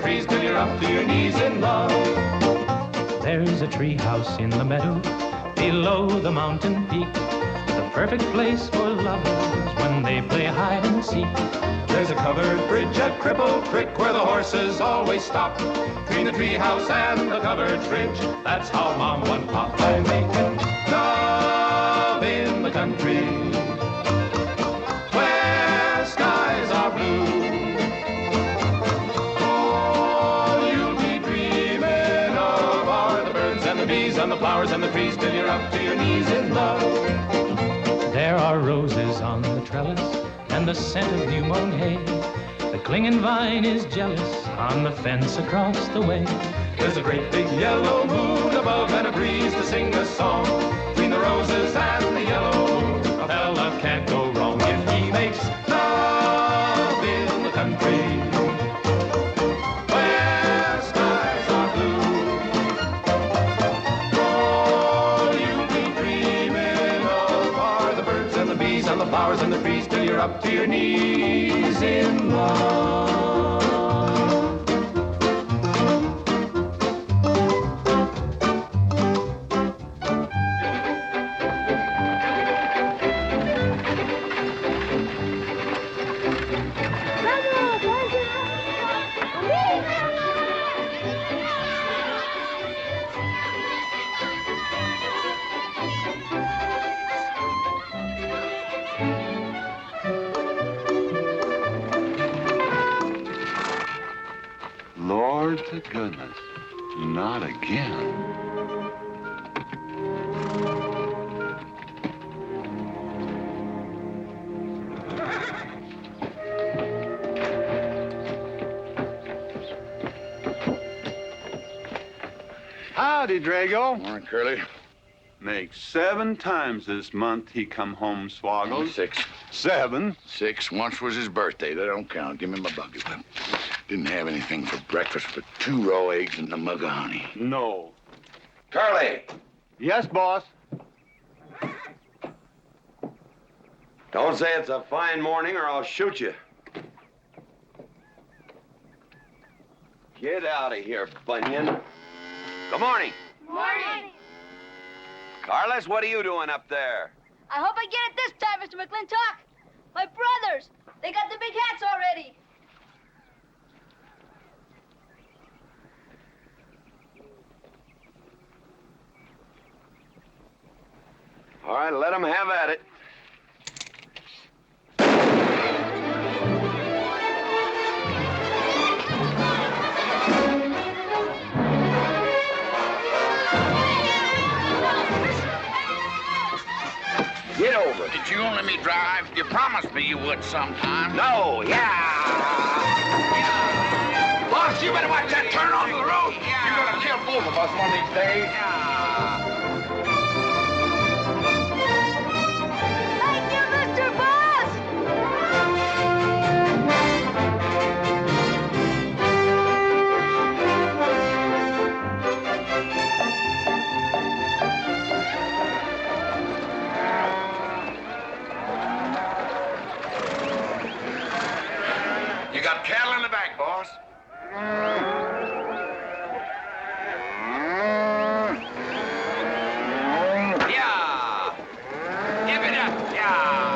trees till you're up to your knees in love. There's a tree house in the meadow below the mountain peak, the perfect place for lovers when they play hide and seek. There's a covered bridge at Cripple Creek where the horses always stop. Between the tree house and the covered bridge, that's how Mom and Pop are making love in the country where skies are blue. All you'll be dreaming of are the birds and the bees and the flowers and the trees till you're up to your knees in love. There are roses on the trellis and the scent of new mown hay. The clinging vine is jealous on the fence across the way. There's a great big yellow moon above and a breeze to sing a song. Between the roses and the yellow moon, a fella can't go wrong if he makes love in the country where skies are blue. All you'll be dreaming of are the birds and the bees and the flowers and the trees till you're up to your knees in love. Lord to goodness, not again. Howdy, Drago. Morning, Curly. Makes 7 times this month he come home swoggles. Only 6. 7? 6. Once was his birthday. That don't count. Give me my bucket whip. Didn't have anything for breakfast but 2 raw eggs and a mug of honey. No. Curly, Yes, boss. don't say it's a fine morning or I'll shoot you. Get out of here, Bunyan. Good morning. Morning. Carlos, what are you doing up there? I hope I get it this time, Mr. McLintock. My brothers, they got the big hats already. All right, let them have at it. Get over it. Did you let me drive? You promised me you would sometime. No, yeah. Boss, you better watch that turn onto the road. You're gonna kill both of us one of these days. Thank you, Mr. Boss. You got cattle in the back, boss. Yeah. Give it up. Yeah.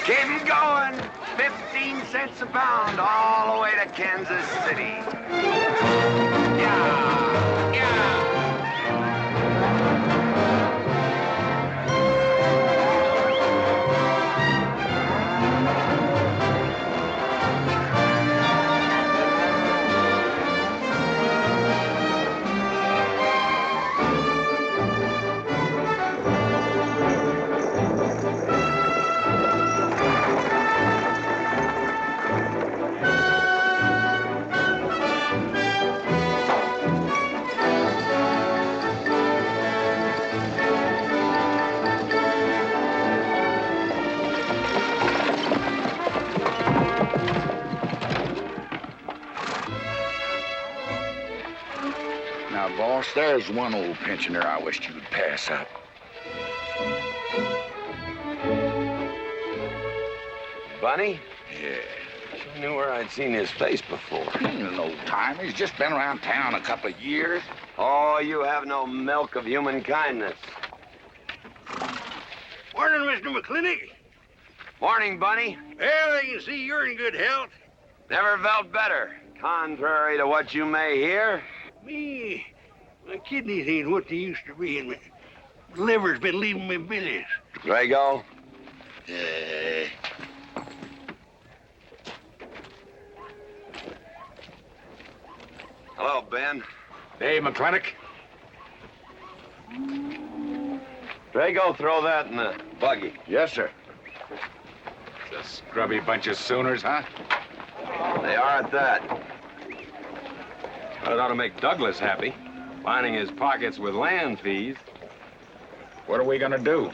Keep 'em going. 15 cents a pound all the way to Kansas City. Yeah. Yeah. boss, there's one old pensioner I wished you'd pass up. Bunny? Yeah. I knew where I'd seen his face before. He's an old timer. He's just been around town a couple of years. Oh, you have no milk of human kindness. Morning, Mr. McLintock. Morning, Bunny. Well, I can see you're in good health. Never felt better. Contrary to what you may hear. Me, my kidneys ain't what they used to be, and my liver's been leaving me bilious. Drago? Yeah. Hello, Ben. Hey, McLintock. Drago, throw that in the buggy. Yes, sir. It's a scrubby bunch of Sooners, huh? They are at that. Well, it ought to make Douglas happy, lining his pockets with land fees. What are we gonna do?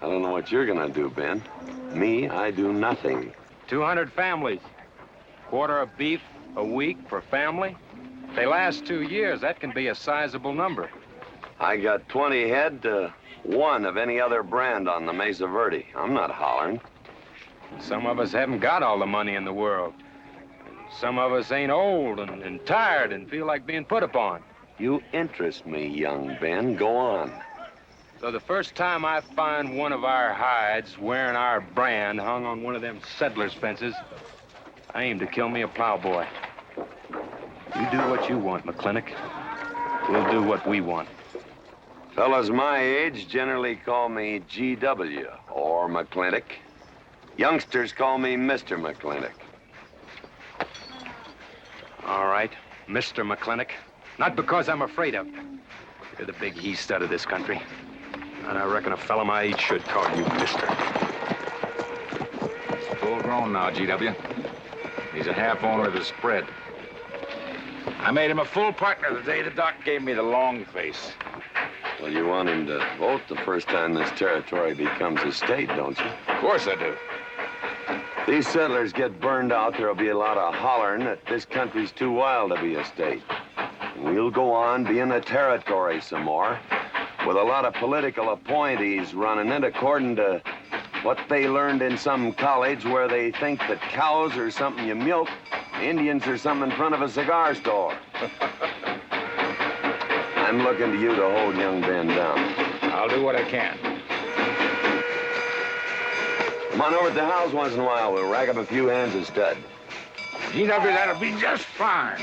I don't know what you're gonna do, Ben. Me, I do nothing. 200 families. Quarter of beef a week per family. If they last 2 years, that can be a sizable number. I got 20 head to 1 of any other brand on the Mesa Verde. I'm not hollering. Some of us haven't got all the money in the world. And some of us ain't old and tired and feel like being put upon. You interest me, young Ben. Go on. So the first time I find one of our hides wearing our brand hung on one of them settlers' fences, I aim to kill me a plowboy. You do what you want, McLintock. We'll do what we want. Fellas my age generally call me GW or McLintock. Youngsters call me Mr. McLintock. All right, Mr. McLintock. Not because I'm afraid of you. You're the big he-stud of this country. And I reckon a fellow my age should call you Mister. Full grown now, GW. He's a half owner of the spread. I made him a full partner the day the doc gave me the long face. Well, you want him to vote the first time this territory becomes a state, don't you? Of course I do. If these settlers get burned out, there'll be a lot of hollering that this country's too wild to be a state. And we'll go on being a territory some more, with a lot of political appointees running it according to what they learned in some college where they think that cows are something you milk, Indians are something in front of a cigar store. I'm looking to you to hold young Ben down. I'll do what I can. Come on over to the house once in a while. We'll rack up a few hands of stud. GW, that'll be just fine.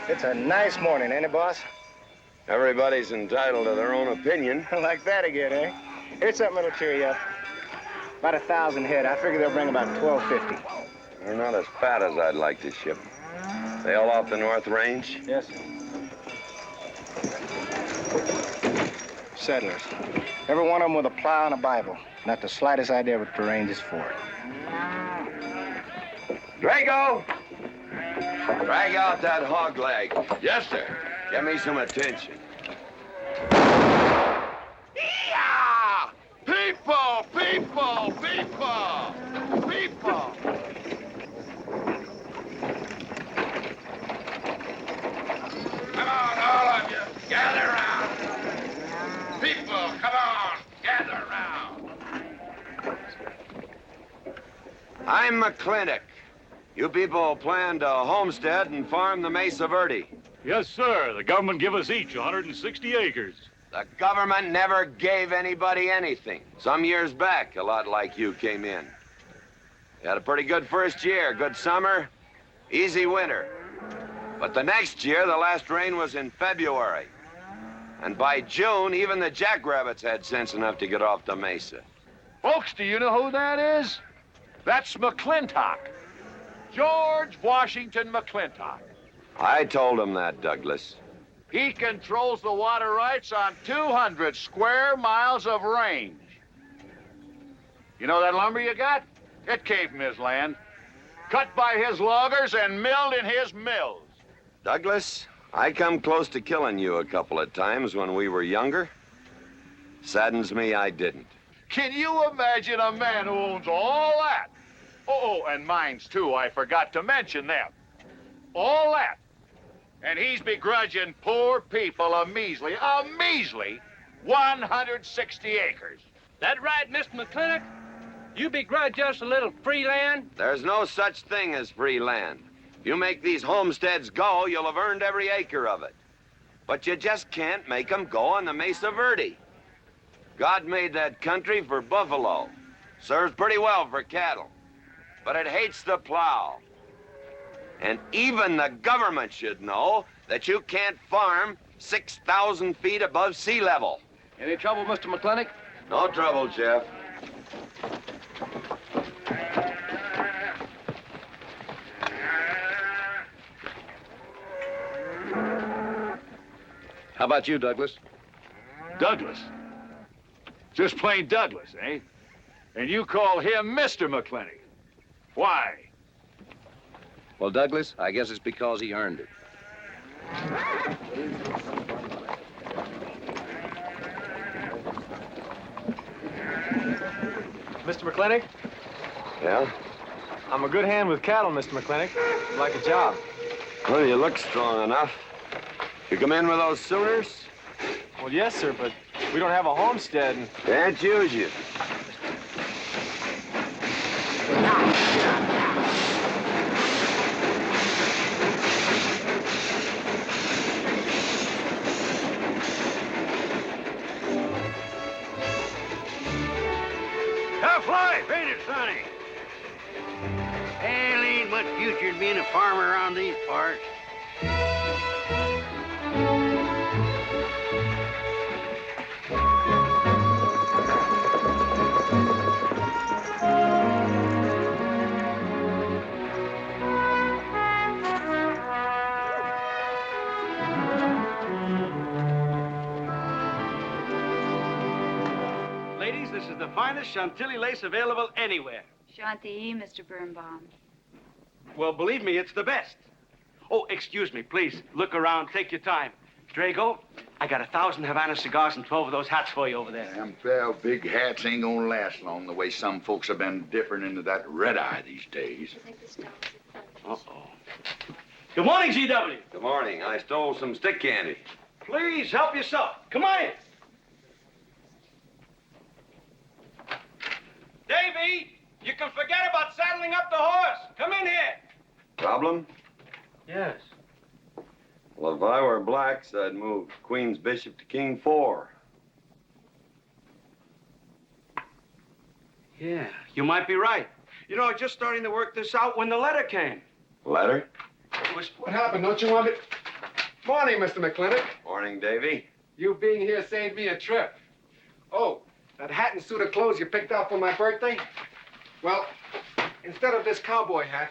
It's a nice morning, ain't it, boss? Everybody's entitled to their own opinion. Like that again, eh? Here's something that'll cheer you up. About 1,000 head. I figure they'll bring about 1,250. They're not as fat as I'd like to ship. They all off the North Range? Yes, sir. Settlers. Every one of them with a plow and a Bible. Not the slightest idea what the range is for. Drago! Drag out that hog leg. Yes, sir. Give me some attention. Yeah! People! People! People! People! Come on, all of you. Gather around. People, come on. Gather around. I'm McLintock. You people plan to homestead and farm the Mesa Verde. Yes, sir. The government give us each 160 acres. The government never gave anybody anything. Some years back, a lot like you came in. You had a pretty good first year, good summer, easy winter. But the next year, the last rain was in February. And by June, even the jackrabbits had sense enough to get off the mesa. Folks, do you know who that is? That's McLintock. George Washington McLintock. I told him that, Douglas. He controls the water rights on 200 square miles of range. You know that lumber you got? It came from his land. Cut by his loggers and milled in his mills. Douglas, I come close to killing you a couple of times when we were younger. Saddens me I didn't. Can you imagine a man who owns all that? Oh, and mines too, I forgot to mention them. All that. And he's begrudging poor people a measly 160 acres. That right, Mr. McLintock? You begrudge us a little free land? There's no such thing as free land. If you make these homesteads go, you'll have earned every acre of it. But you just can't make them go on the Mesa Verde. God made that country for buffalo. Serves pretty well for cattle. But it hates the plow. And even the government should know that you can't farm 6,000 feet above sea level. Any trouble, Mr. McLintock? No trouble, Jeff. How about you, Douglas? Douglas? Just plain Douglas, eh? And you call him Mr. McLintock. Why? Well, Douglas, I guess it's because he earned it. Mr. McLintock, Yeah? I'm a good hand with cattle, Mr. McLintock. I'd like a job. Well, you look strong enough. You come in with those Sooners? Well, yes, sir, but we don't have a homestead. And... Can't use you. Tough life, ain't it, Sonny? Hell, ain't much future in being a farmer around these parts. Ladies, this is the finest Chantilly lace available anywhere. Chantilly, Mr. Birnbaum. Well, believe me, it's the best. Oh, excuse me, please. Look around. Take your time. Drago, I got 1,000 Havana cigars and 12 of those hats for you over there. Them 12 big hats ain't gonna last long the way some folks have been dipping into that red eye these days. Uh-oh. Good morning, GW. Good morning. I stole some stick candy. Please, help yourself. Come on in. Davy, you can forget about saddling up the horse. Come in here. Problem? Yes. Well, if I were blacks, I'd move Queen's Bishop to King 4. Yeah, you might be right. You know, I was just starting to work this out when the letter came. Letter? It was... What happened? Don't you want it? Morning, Mr. McLintock. Morning, Davy. You being here saved me a trip. Oh, that hat and suit of clothes you picked out for my birthday? Well, instead of this cowboy hat,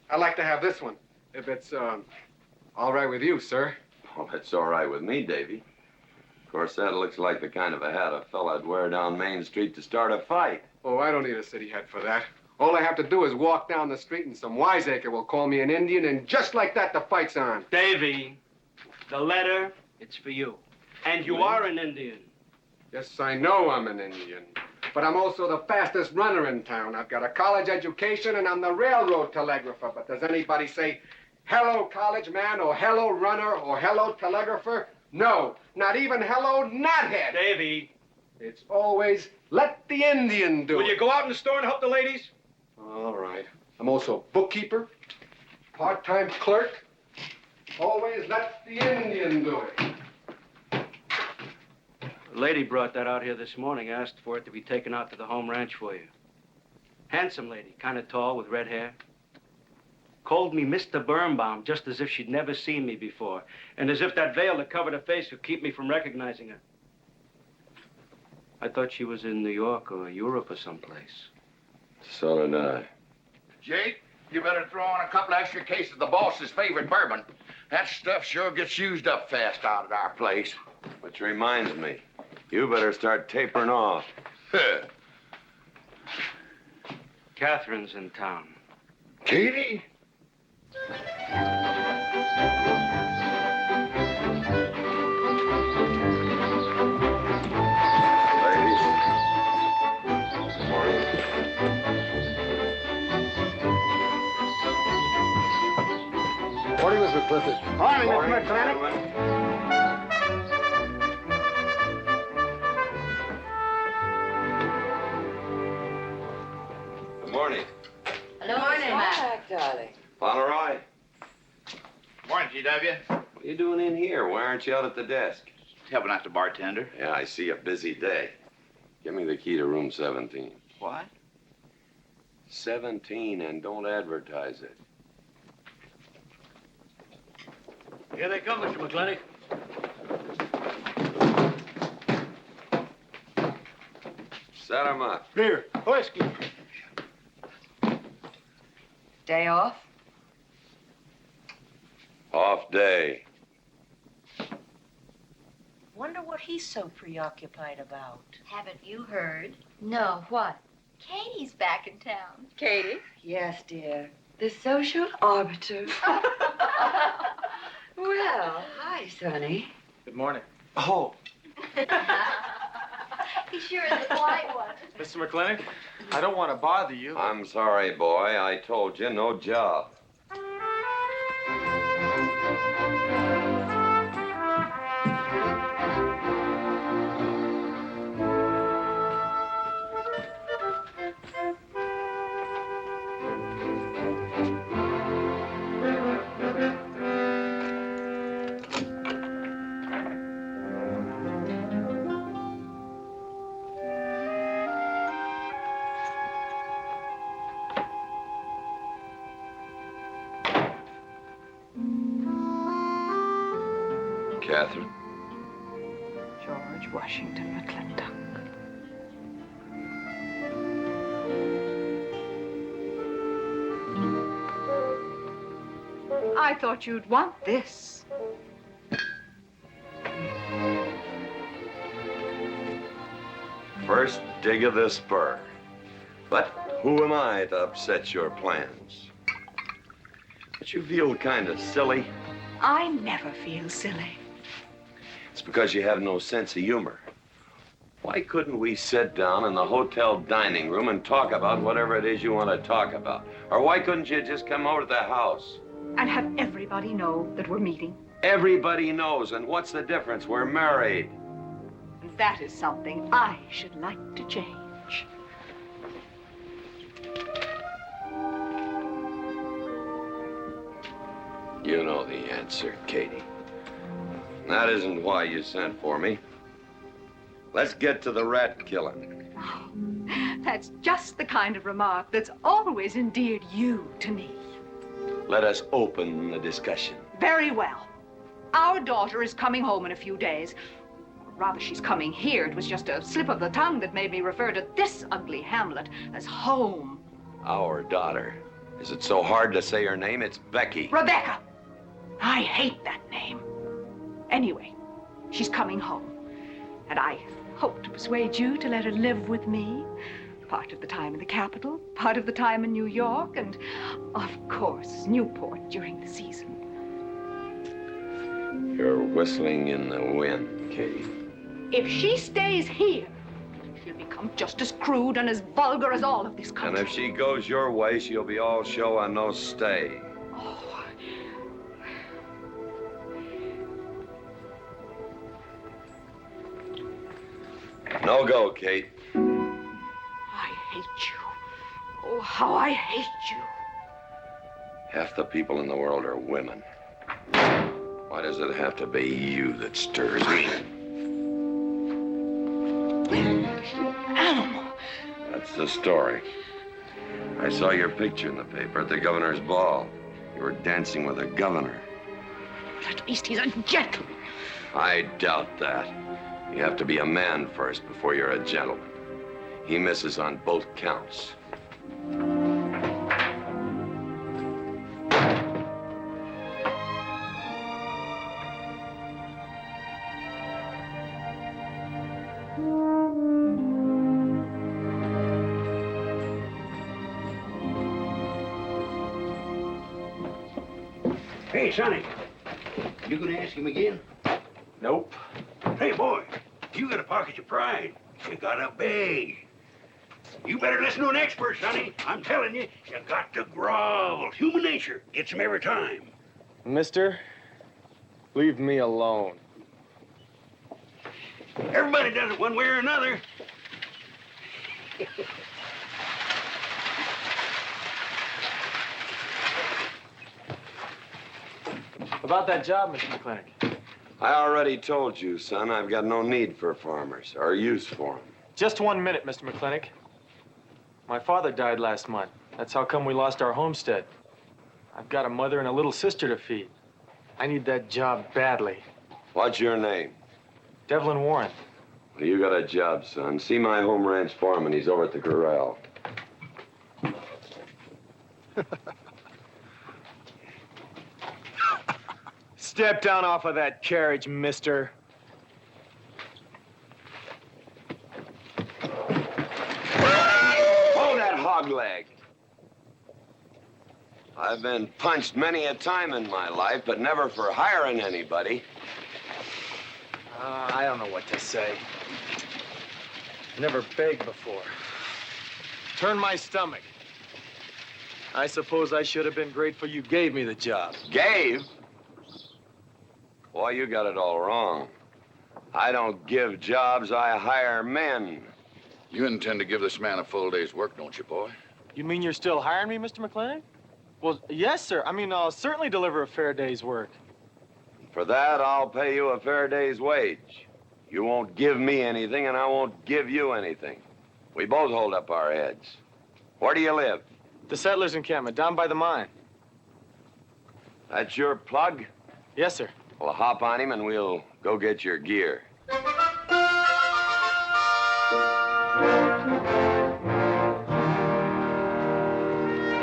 I'd like to have this one. If it's, all right with you, sir. Well, that's all right with me, Davy. Of course, that looks like the kind of a hat a fella'd wear down Main Street to start a fight. Oh, I don't need a city hat for that. All I have to do is walk down the street and some wiseacre will call me an Indian, and just like that, the fight's on. Davy, the letter, it's for you. And you are an Indian. Yes, I know I'm an Indian. But I'm also the fastest runner in town. I've got a college education, and I'm the railroad telegrapher. But does anybody say, hello, college man, or hello, runner, or hello, telegrapher? No, not even hello, knothead. Davy. It's always, let the Indian do it. Will you go out in the store and help the ladies? All right. I'm also bookkeeper, part-time clerk. Always let the Indian do it. The lady brought that out here this morning, asked for it to be taken out to the home ranch for you. Handsome lady, kind of tall with red hair. Called me Mr. Birnbaum, just as if she'd never seen me before, and as if that veil that covered her face would keep me from recognizing her. I thought she was in New York or Europe or someplace. So did I. Jake, you better throw on a couple extra cases of the boss's favorite bourbon. That stuff sure gets used up fast out at our place. Which reminds me, you better start tapering off. Catherine's in town. Katie? Morning, Miss McLintock. Morning, Mr. McLintock. Good morning. Hello, morning, Mac. Darling. Pomeroy, Morning, GW. what are you doing in here? Why aren't you out at the desk? Helping out the bartender. Yeah, I see a busy day. Give me the key to room 17. What? 17, and don't advertise it. Here they come, Mr. McLintock. Set 'em up. Here, whiskey. Day off? Off day. Wonder what he's so preoccupied about. Haven't you heard? No, what? Katie's back in town. Katie? Yes, dear. The social arbiter. Well, hi, Sonny. Good morning. Oh, He sure is a quiet one. Mr. McLintock, I don't want to bother you. I'm sorry, boy. I told you, no job. Catherine? George Washington McLintock. I thought you'd want this. First dig of the spur. But who am I to upset your plans? But you feel kind of silly. I never feel silly. It's because you have no sense of humor. Why couldn't we sit down in the hotel dining room and talk about whatever it is you want to talk about? Or why couldn't you just come over to the house? And have everybody know that we're meeting. Everybody knows, and what's the difference? We're married. That is something I should like to change. You know the answer, Katie. That isn't why you sent for me. Let's get to the rat killing. That's just the kind of remark that's always endeared you to me. Let us open the discussion. Very well. Our daughter is coming home in a few days. Rather, she's coming here. It was just a slip of the tongue that made me refer to this ugly hamlet as home. Our daughter. Is it so hard to say her name? It's Becky. Rebecca! I hate that name. Anyway, she's coming home. And I hope to persuade you to let her live with me. Part of the time in the capital, part of the time in New York, and, of course, Newport during the season. You're whistling in the wind, Katie. If she stays here, she'll become just as crude and as vulgar as all of this country. And if she goes your way, she'll be all show and no stay. Oh. No go, Kate. I hate you. Oh, how I hate you. Half the people in the world are women. Why does it have to be you that stirs me? Animal. That's the story. I saw your picture in the paper at the governor's ball. You were dancing with the governor. At least he's a gentleman. I doubt that. You have to be a man first before you're a gentleman. He misses on both counts. Hey, Sonny, you gonna ask him again? Nope. Hey, boy, you got a pocket of pride. You got a bag. You better listen to an expert, Sonny. I'm telling you, you got to grovel. Human nature gets him every time. Mister, leave me alone. Everybody does it one way or another. About that job, Mr. McLintock. I already told you, son, I've got no need for farmers or use for them. Just 1 minute, Mr. McLintock. My father died last month. That's how come we lost our homestead. I've got a mother and a little sister to feed. I need that job badly. What's your name? Devlin Warren. Well, you got a job, son. See my home ranch foreman. He's over at the corral. Step down off of that carriage, mister. Hold that hog leg. I've been punched many a time in my life, but never for hiring anybody. I don't know what to say. Never begged before. Turn my stomach. I suppose I should have been grateful you gave me the job. Gave? Boy, you got it all wrong. I don't give jobs, I hire men. You intend to give this man a full day's work, don't you, boy? You mean you're still hiring me, Mr. McLintock? Well, yes, sir. I mean, I'll certainly deliver a fair day's work. For that, I'll pay you a fair day's wage. You won't give me anything, and I won't give you anything. We both hold up our heads. Where do you live? The settlers' encampment, down by the mine. That's your plug? Yes, sir. Well, hop on him, and we'll go get your gear.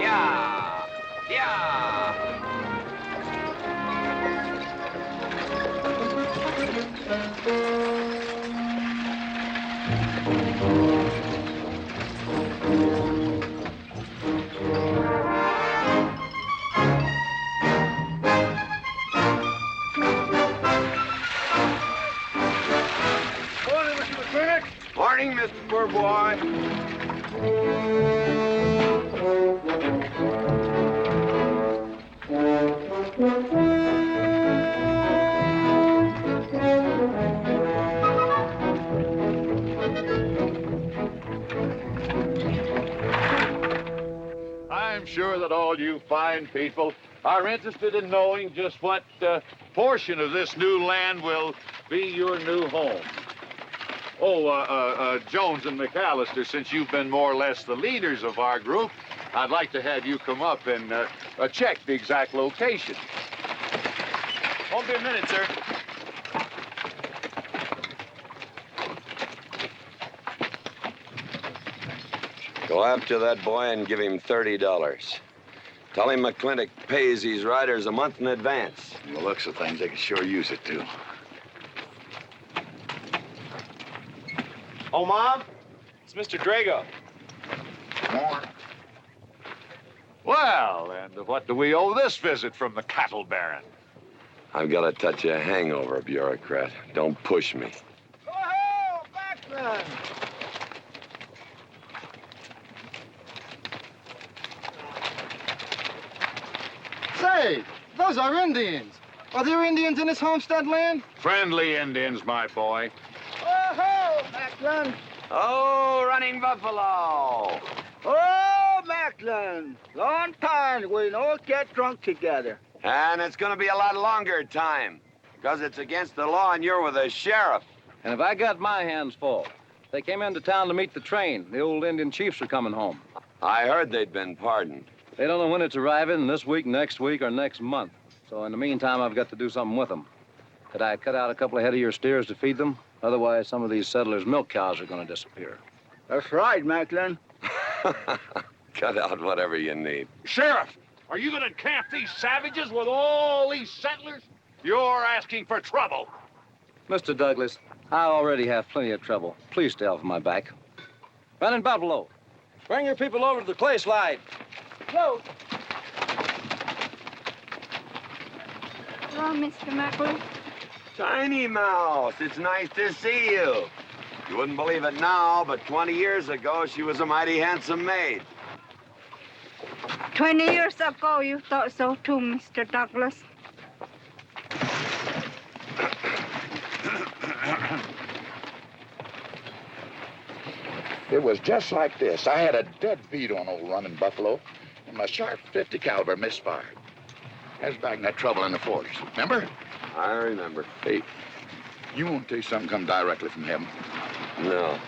Yeah! Yeah! Morning, Mr. McLintock. Morning, Mr. Poor Boy. I'm sure that all you fine people are interested in knowing just what portion of this new land will be your new home. Oh, Jones and McAllister, since you've been more or less the leaders of our group, I'd like to have you come up and check the exact location. Won't be a minute, sir. Go after that boy and give him $30. Tell him McLintock pays these riders a month in advance. From the looks of things, they could sure use it, too. Oh, Mom? It's Mr. Drago. Morning. Well, and what do we owe this visit from the cattle baron? I've got a touch of hangover, bureaucrat. Don't push me. Oh, backman! Say, those are Indians. Are there Indians in this homestead land? Friendly Indians, my boy. Oh-ho, Macklin. Oh, running buffalo. Oh, Macklin. Long time we don't get drunk together. And it's gonna be a lot longer time, because it's against the law and you're with the sheriff. And if I got my hands full, they came into town to meet the train. The old Indian chiefs are coming home. I heard they'd been pardoned. They don't know when it's arriving, this week, next week, or next month. So in the meantime, I've got to do something with them. Could I cut out a couple of head of your steers to feed them? Otherwise, some of these settlers' milk cows are going to disappear. That's right, Macklin. Cut out whatever you need. Sheriff, are you going to camp these savages with all these settlers? You're asking for trouble. Mr. Douglas, I already have plenty of trouble. Please stay off my back. Running Buffalo, bring your people over to the clay slide. Go. Hello, Mr. Macklin. Tiny Mouse, it's nice to see you. You wouldn't believe it now, but 20 years ago, she was a mighty handsome maid. 20 years ago, you thought so too, Mr. Douglas. It was just like this. I had a dead beat on old Running Buffalo, and my sharp 50 caliber misfired. I was back in that trouble in the forest. Remember? I remember. Hey, you want to tell you something come directly from heaven? No.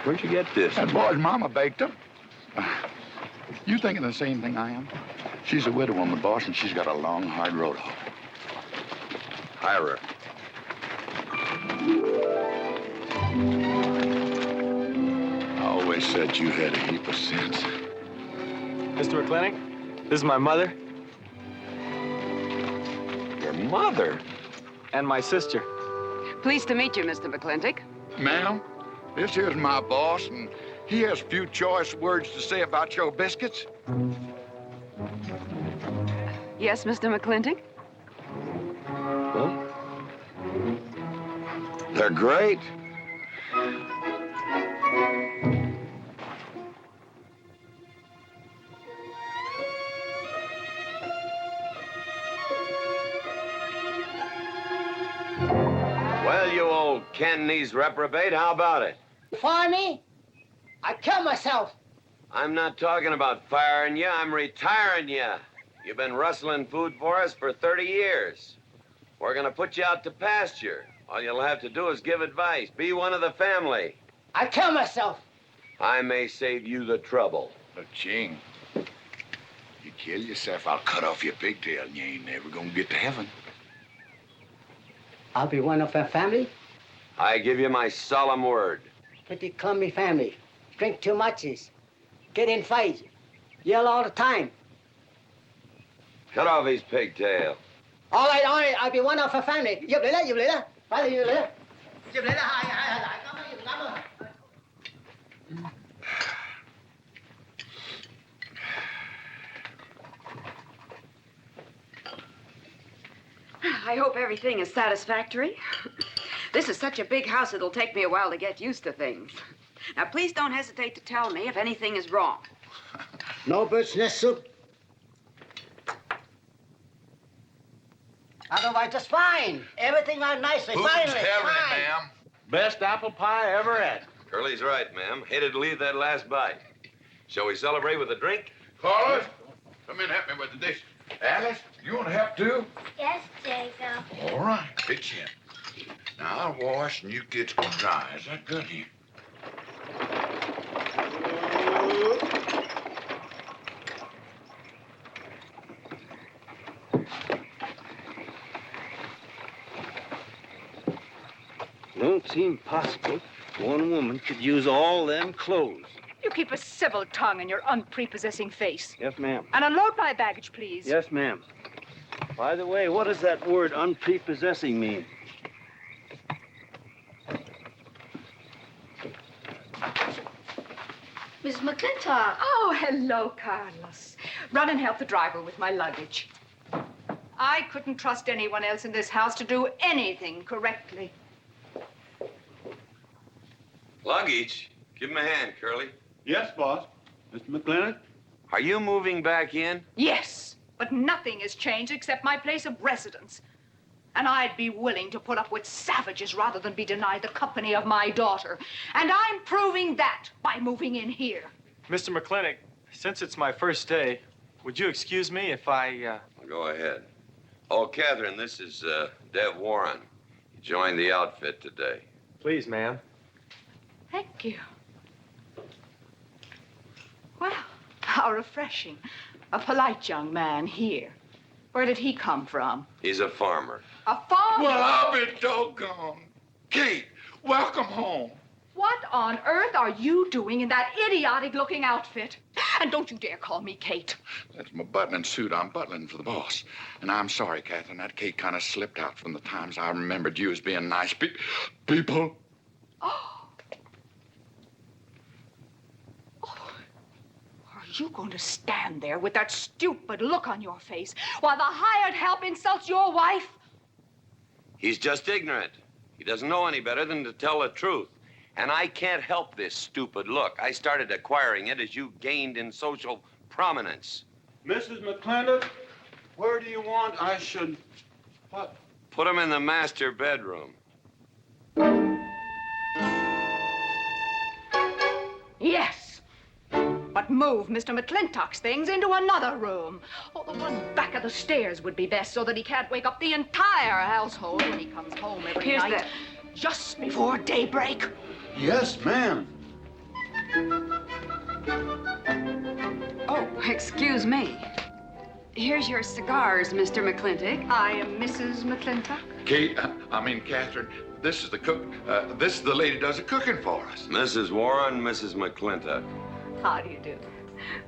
Where'd you get this? That boy's mama baked them. You thinking the same thing I am? She's a widow woman, boss, and she's got a long, hard road home. Hire her. I always said you had a heap of sense. Mr. McLintock, this is my mother. Your mother? And my sister. Pleased to meet you, Mr. McLintock. Ma'am, this here's my boss, and he has a few choice words to say about your biscuits. Yes, Mr. McLintock? Well, they're great. Well, you old can-knees reprobate, how about it? Fire me? I kill myself. I'm not talking about firing you, I'm retiring you. You've been rustling food for us for 30 years. We're gonna put you out to pasture. All you'll have to do is give advice. Be one of the family. I kill myself. I may save you the trouble. But, Ching, you kill yourself, I'll cut off your pigtail, and you ain't never gonna get to heaven. I'll be one of our family. I give you my solemn word. Pretty clumsy family. Drink too much, get in fights, yell all the time. Cut off his pigtail. All right, I'll be one of our family. Giúp lấy đó. Phải là giúp lấy đó. Giúp lấy đó, hai. Cảm ơn. I hope everything is satisfactory. This is such a big house, it'll take me a while to get used to things. Now, please don't hesitate to tell me if anything is wrong. No bird's nest soup. Otherwise, just fine. Everything out nicely, finally. Fine. ma'am? Best apple pie I ever had. Curly's right, ma'am. Hated to leave that last bite. Shall we celebrate with a drink? Carlos, come in and help me with the dish. Alice, you want to help too? Yes, Jacob. All right, pitch in. Now, I'll wash and you get dry. Is that good here? Don't seem possible one woman could use all them clothes. You keep a civil tongue in your unprepossessing face. Yes, ma'am. And unload my baggage, please. Yes, ma'am. By the way, what does that word unprepossessing mean? Miss McLintock. Oh, hello, Carlos. Run and help the driver with my luggage. I couldn't trust anyone else in this house to do anything correctly. Luggage? Give him a hand, Curly. Yes, boss. Mr. McLintock? Are you moving back in? Yes, but nothing has changed except my place of residence. And I'd be willing to put up with savages rather than be denied the company of my daughter. And I'm proving that by moving in here. Mr. McLintock, since it's my first day, would you excuse me if I, Go ahead. Oh, Catherine, this is Dev Warren. He joined the outfit today. Please, ma'am. Thank you. Well, how refreshing. A polite young man here. Where did he come from? He's a farmer. A farmer? Well, I'll be doggone. Kate, welcome home. What on earth are you doing in that idiotic-looking outfit? And don't you dare call me Kate. That's my butling suit. I'm butling for the boss. And I'm sorry, Catherine. That Kate kind of slipped out from the times I remembered you as being nice people. Oh. Are you going to stand there with that stupid look on your face while the hired help insults your wife? He's just ignorant. He doesn't know any better than to tell the truth. And I can't help this stupid look. I started acquiring it as you gained in social prominence. Mrs. McLintock, where do you want I should... What? Put him in the master bedroom. Yes. But move Mr. McLintock's things into another room. Oh, the one back of the stairs would be best so that he can't wake up the entire household when he comes home every Here's night. Just before daybreak. Yes, ma'am. Oh, excuse me. Here's your cigars, Mr. McLintock. I am Mrs. McLintock. Kate, Catherine, this is the cook. This is the lady who does the cooking for us. Mrs. Warren, Mrs. McLintock. How do you do?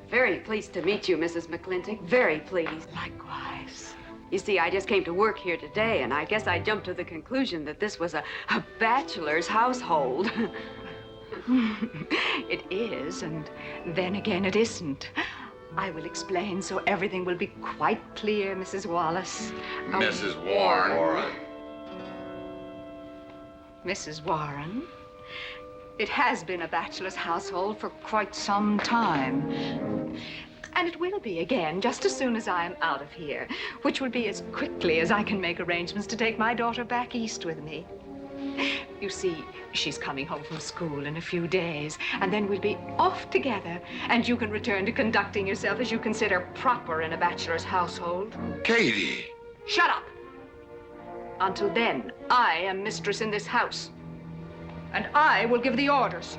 Very pleased to meet you, Mrs. McLintock. Very pleased. Likewise. You see, I just came to work here today, and I guess I jumped to the conclusion that this was a bachelor's household. It is, and then again it isn't. I will explain so everything will be quite clear, Mrs. Wallace. Mrs. Warren. Mrs. Warren, it has been a bachelor's household for quite some time. And it will be again just as soon as I am out of here, which will be as quickly as I can make arrangements to take my daughter back east with me. You see, she's coming home from school in a few days, and then we'll be off together, and you can return to conducting yourself as you consider proper in a bachelor's household. Katie! Shut up! Until then, I am mistress in this house, and I will give the orders.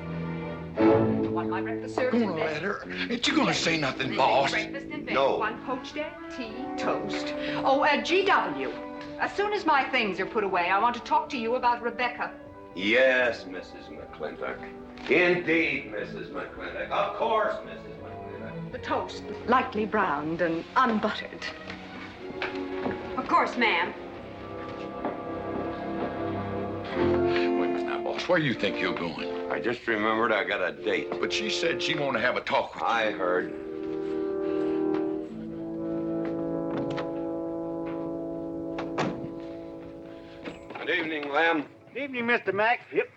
I want my breakfast served in bed. Let her. Ain't you gonna say nothing, boss? Breakfast in bed. No. 1 poached egg, tea, toast. Oh, GW. As soon as my things are put away, I want to talk to you about Rebecca. Yes, Mrs. McLintock. Indeed, Mrs. McLintock. Of course, Mrs. McLintock. The toast, lightly browned and unbuttered. Of course, ma'am. Wait a minute now, boss. Where you think you're going? I just remembered I got a date. But she said she wanted to have a talk with you. I heard. Good evening, Lem. Good evening, Mr. Mack. Yep.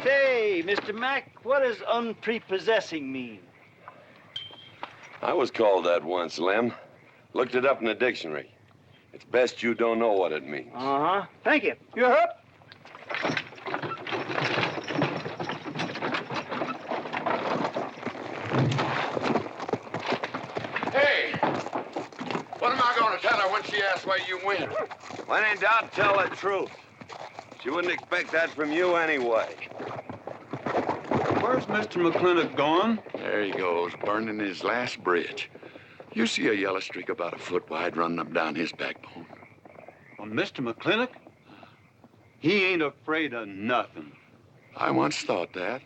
Say, Mr. Mack, what does unprepossessing mean? I was called that once, Lem. Looked it up in the dictionary. It's best you don't know what it means. Uh-huh. Thank you. You're up. Hey! What am I gonna tell her when she asks where you went? When in doubt, tell the truth. She wouldn't expect that from you anyway. Where's Mr. McLintock going? There he goes, burning his last bridge. You see a yellow streak about a foot wide running up down his backbone. Well, Mr. McLintock? He ain't afraid of nothing. I once thought that.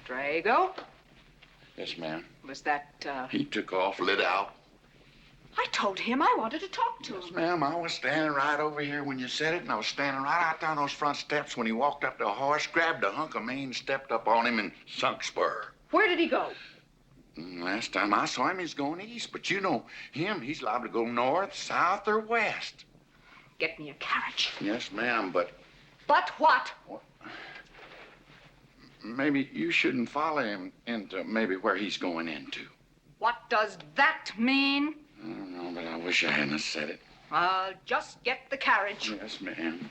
Drago? Yes, ma'am. Was that, He took off, lit out. I told him I wanted to talk to him. Ma'am, I was standing right over here when you said it, and I was standing right out there on those front steps when he walked up to a horse, grabbed a hunk of mane, stepped up on him, and sunk spur. Where did he go? Last time I saw him, he's going east. But you know him, he's liable to go north, south, or west. Get me a carriage. Yes, ma'am, but But what? maybe you shouldn't follow him into maybe where he's going into. What does that mean? I don't know, but I wish I hadn't said it. I'll just get the carriage. Yes, ma'am.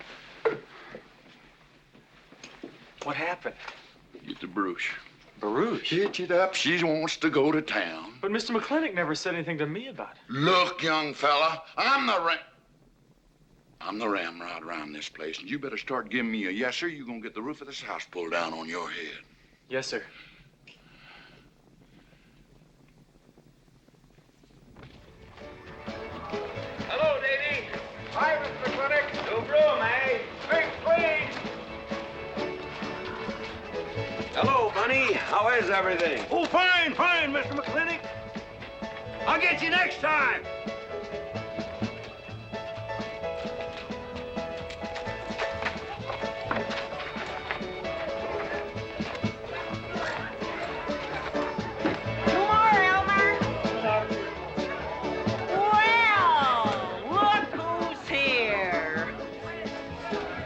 What happened? Get the Bruce. Baruch? Hitch it up. She wants to go to town. But Mr. McLintock never said anything to me about it. Look, young fella, I'm the ramrod around this place, and you better start giving me a yes, sir. You're gonna get the roof of this house pulled down on your head. Yes, sir. Hello, Davy. Hi, Mr. McLintock. New broom, eh? Big please. Hello, Bunny. How is everything? Oh, fine, Mr. McLintock. I I'll get you next time.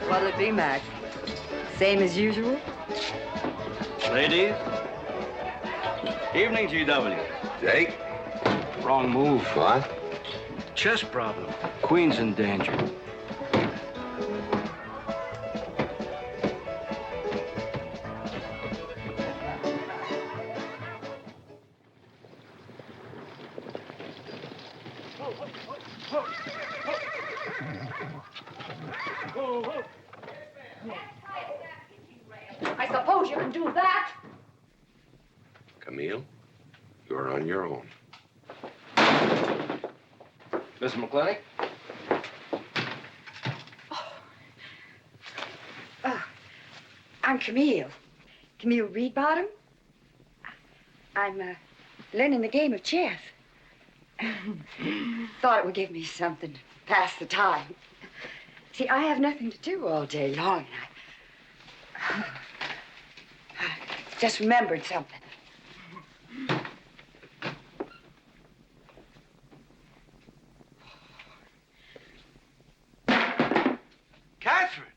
What'll it be, Mac? Same as usual? Ladies. Evening, GW. Jake? Wrong move. What? Chess problem. Queen's in danger. I suppose you can do that. Camille, you're on your own. Mr. McLintock? I'm Camille. Camille Reedbottom. I'm learning the game of chess. Thought it would give me something to pass the time. See, I have nothing to do all day long. I just remembered something. Catherine,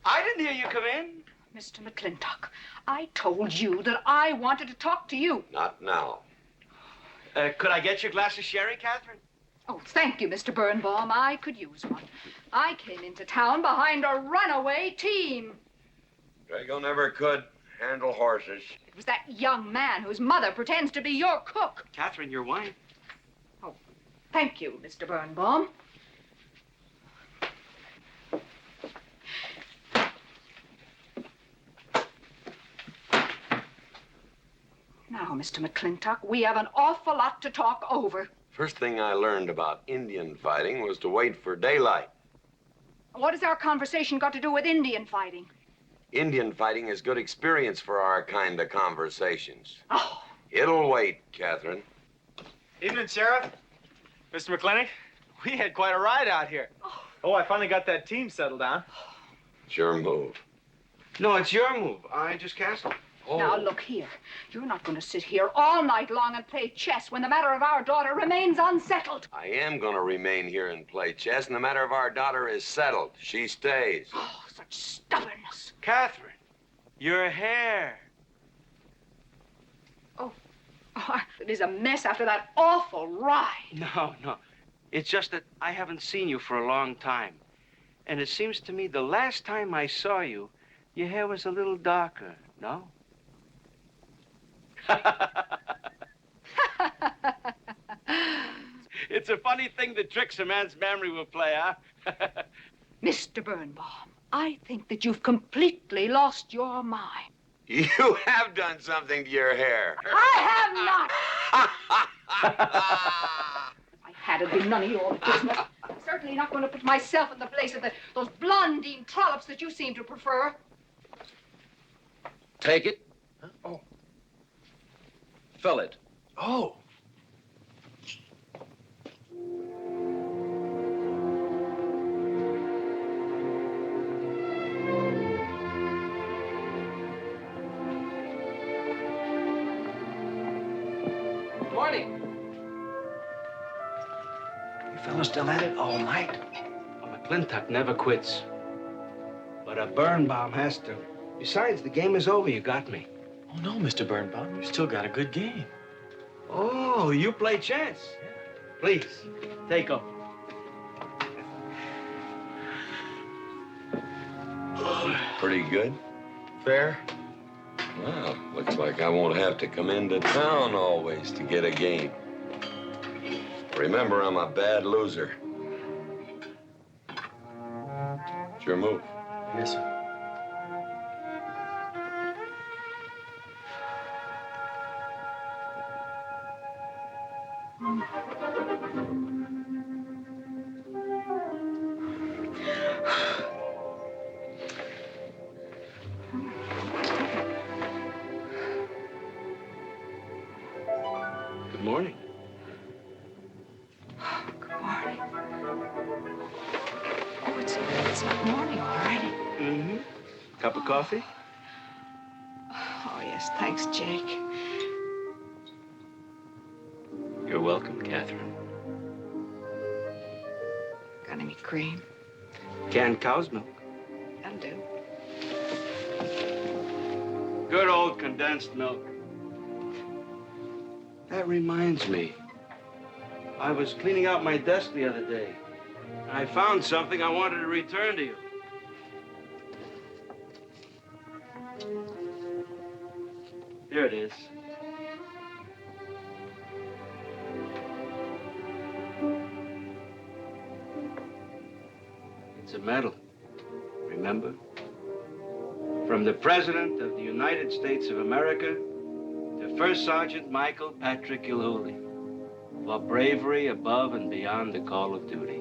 I didn't hear you come in. Mr. McLintock, I told you that I wanted to talk to you. Not now. Could I get your glass of sherry, Catherine? Oh, thank you, Mr. Birnbaum. I could use one. I came into town behind a runaway team. Drago never could handle horses. It was that young man whose mother pretends to be your cook. Catherine, your wine. Oh, thank you, Mr. Birnbaum. Now, Mr. McLintock, we have an awful lot to talk over. First thing I learned about Indian fighting was to wait for daylight. What has our conversation got to do with Indian fighting? Indian fighting is good experience for our kind of conversations. Oh. It'll wait, Catherine. Evening, Sheriff. Mr. McLintock, we had quite a ride out here. Oh, I finally got that team settled down. It's your move. No, it's your move. I just castled. Oh. Now, look here. You're not going to sit here all night long and play chess when the matter of our daughter remains unsettled. I am going to remain here and play chess, and the matter of our daughter is settled. She stays. Oh, such stubbornness. Catherine, your hair. Oh, it is a mess after that awful ride. No. It's just that I haven't seen you for a long time. And it seems to me the last time I saw you, your hair was a little darker, no? It's a funny thing that tricks a man's memory will play, huh? Mr. Birnbaum, I think that you've completely lost your mind. You have done something to your hair. I have not. I had it been none of your business. I'm certainly not going to put myself in the place of those blondine trollops that you seem to prefer. Take it. Huh? Oh. Fill it. Oh. Good morning. You fellas still at it all night? A McLintock never quits. But a Birnbaum has to. Besides, the game is over. You got me. Oh, no, Mr. Birnbaum. You still got a good game. Oh, you play chess? Please, take them. Pretty good. Fair. Well, looks like I won't have to come into town always to get a game. Remember, I'm a bad loser. It's your move. Yes, sir. Good morning. It's not morning already. Mm-hmm. Cup of coffee? Oh, yes, thanks, Jake. You're welcome, Catherine. Got any cream? Canned cow's milk. That'll do. Good old condensed milk. That reminds me. I was cleaning out my desk the other day. I found something I wanted to return to you. Here it is. It's a medal, remember? From the President of the United States of America to First Sergeant Michael Patrick Gilhooly for bravery above and beyond the call of duty.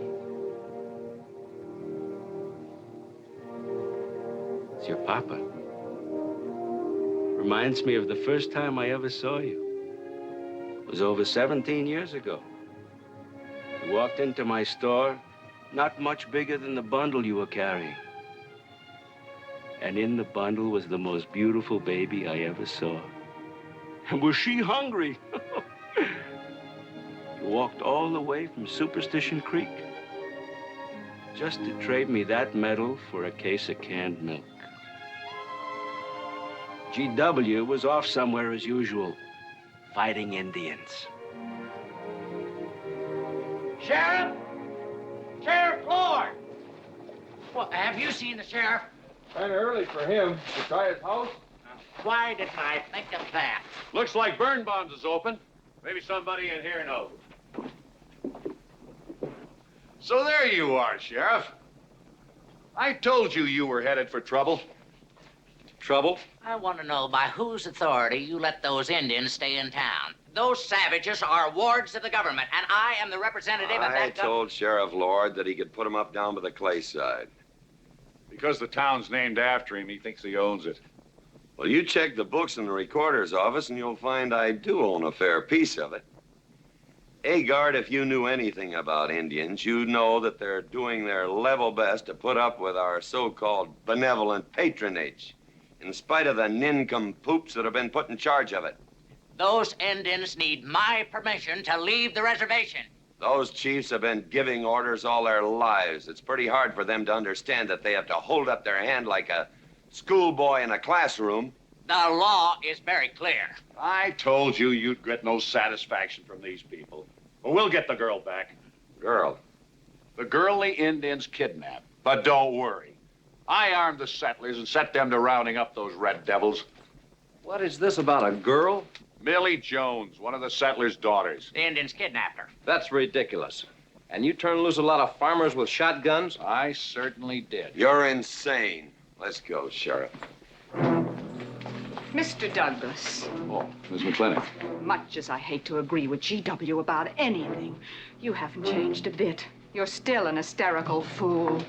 It's your papa. Reminds me of the first time I ever saw you. It was over 17 years ago. You walked into my store, not much bigger than the bundle you were carrying. And in the bundle was the most beautiful baby I ever saw. And was she hungry? You walked all the way from Superstition Creek just to trade me that medal for a case of canned milk. GW was off somewhere as usual, fighting Indians. Sheriff! Sheriff Lord! Well, have you seen the sheriff? Kind of early for him. You try his house? Why didn't I think of that? Looks like Birnbaum's is open. Maybe somebody in here knows. So there you are, Sheriff. I told you you were headed for trouble. Trouble? I want to know by whose authority you let those Indians stay in town. Those savages are wards of the government, and I am the representative of I that told Sheriff Lord that he could put him up down by the clay side. Because the town's named after him, he thinks he owns it. Well, you check the books in the recorder's office, and you'll find I do own a fair piece of it. Agard, if you knew anything about Indians, you'd know that they're doing their level best to put up with our so-called benevolent patronage, in spite of the nincompoops that have been put in charge of it. Those Indians need my permission to leave the reservation. Those chiefs have been giving orders all their lives. It's pretty hard for them to understand that they have to hold up their hand like a schoolboy in a classroom. The law is very clear. I told you you'd get no satisfaction from these people. Well, we'll get the girl back. Girl? The girl the Indians kidnapped. But don't worry. I armed the settlers and set them to rounding up those red devils. What is this about a girl? Millie Jones, one of the settlers' daughters. The Indians kidnapped her. That's ridiculous. And you turn loose a lot of farmers with shotguns? I certainly did. You're insane. Let's go, Sheriff. Mr. Douglas, Oh, Miss McLintock. much as I hate to agree with GW about anything, you haven't changed a bit. You're still an hysterical fool.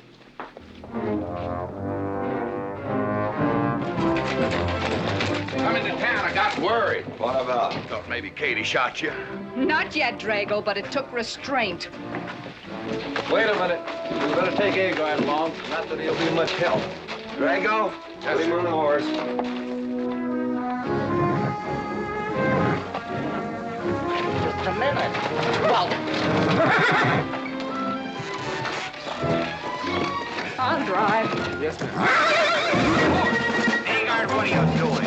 Coming to town, I got worried. What about? Thought maybe Katie shot you. Not yet, Drago, but it took restraint. Wait a minute. You better take Agard along. Not that he'll be much help. Drago, put him on a horse. Just a minute. Well, I'll drive. Yes, ma'am. Agard, what are you doing?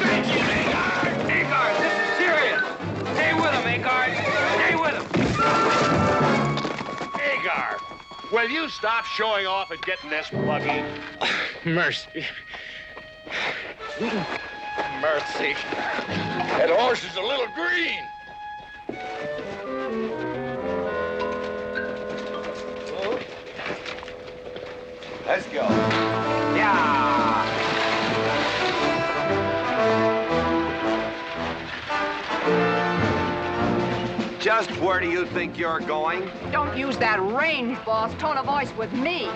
Agard, this is serious. Stay with him, Agard. Stay with him. Agar, will you stop showing off and get in this buggy? Mercy. Mercy. That horse is a little green. Let's go. yeah. Just where do you think you're going? Don't use that range, boss. Tone of voice with me.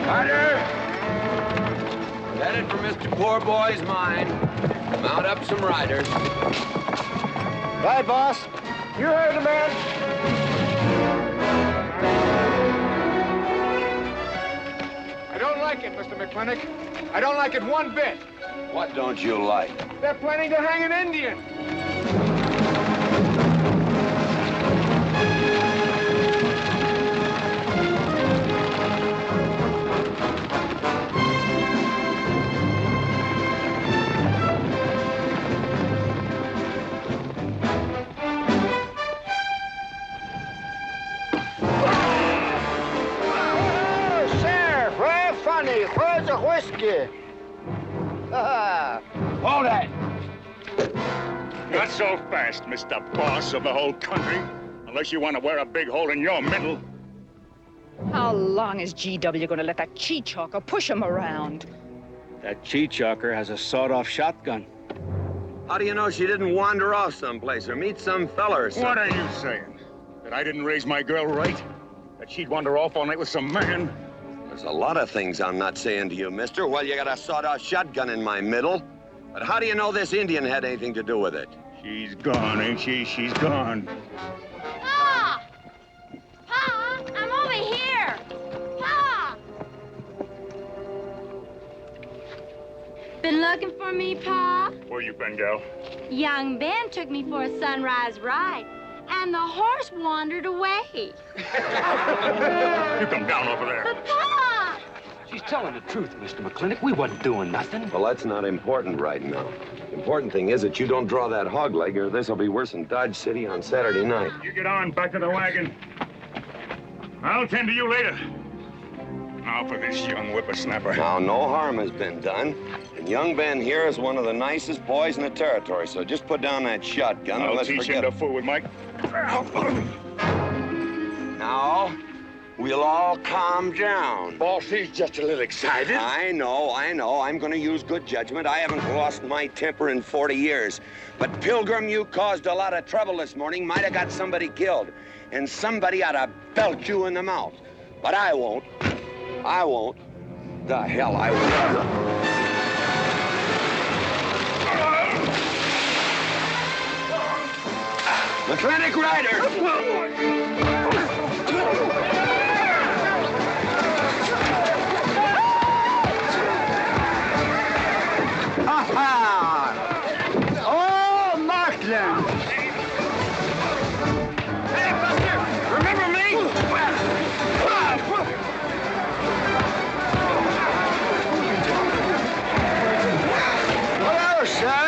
Carter! Headed for Mr. Poor Boy's mine. Mount up some riders. Right, boss. You heard the man. I don't like it, Mr. McLintock. I don't like it one bit. What don't you like? They're planning to hang an Indian. Where's the whiskey? Hold that! Not so fast, Mr. Boss of the whole country. Unless you want to wear a big hole in your middle. How long is GW going to let that cheat-chalker push him around? That cheat-chalker has a sawed-off shotgun. How do you know she didn't wander off someplace or meet some fella or something? What are you saying? That I didn't raise my girl right? That she'd wander off all night with some man? There's a lot of things I'm not saying to you, mister. Well, you got a sawed-off shotgun in my middle. But how do you know this Indian had anything to do with it? She's gone, ain't she? She's gone. Pa! Pa! I'm over here! Pa! Been looking for me, Pa? Where you been, gal? Young Ben took me for a sunrise ride, and the horse wandered away. You come down over there. But, Pa! She's telling the truth, Mr. McLintock. We wasn't doing nothing. Well, that's not important right now. The important thing is that you don't draw that hog leg, or this'll be worse than Dodge City on Saturday night. You get on, back to the wagon. I'll tend to you later. Now for this young whippersnapper. Now, no harm has been done. And young Ben here is one of the nicest boys in the territory, so just put down that shotgun and I'll let's teach forget him to fool with Mike. Now, we'll all calm down. Boss, he's just a little excited. I know. I'm going to use good judgment. I haven't lost my temper in 40 years. But, Pilgrim, you caused a lot of trouble this morning. Might have got somebody killed. And somebody ought to belt you in the mouth. But I won't. I won't. The hell I won't. McLintock Rider! Oh, Markland! Hey, Buster! Remember me? Hello, sir.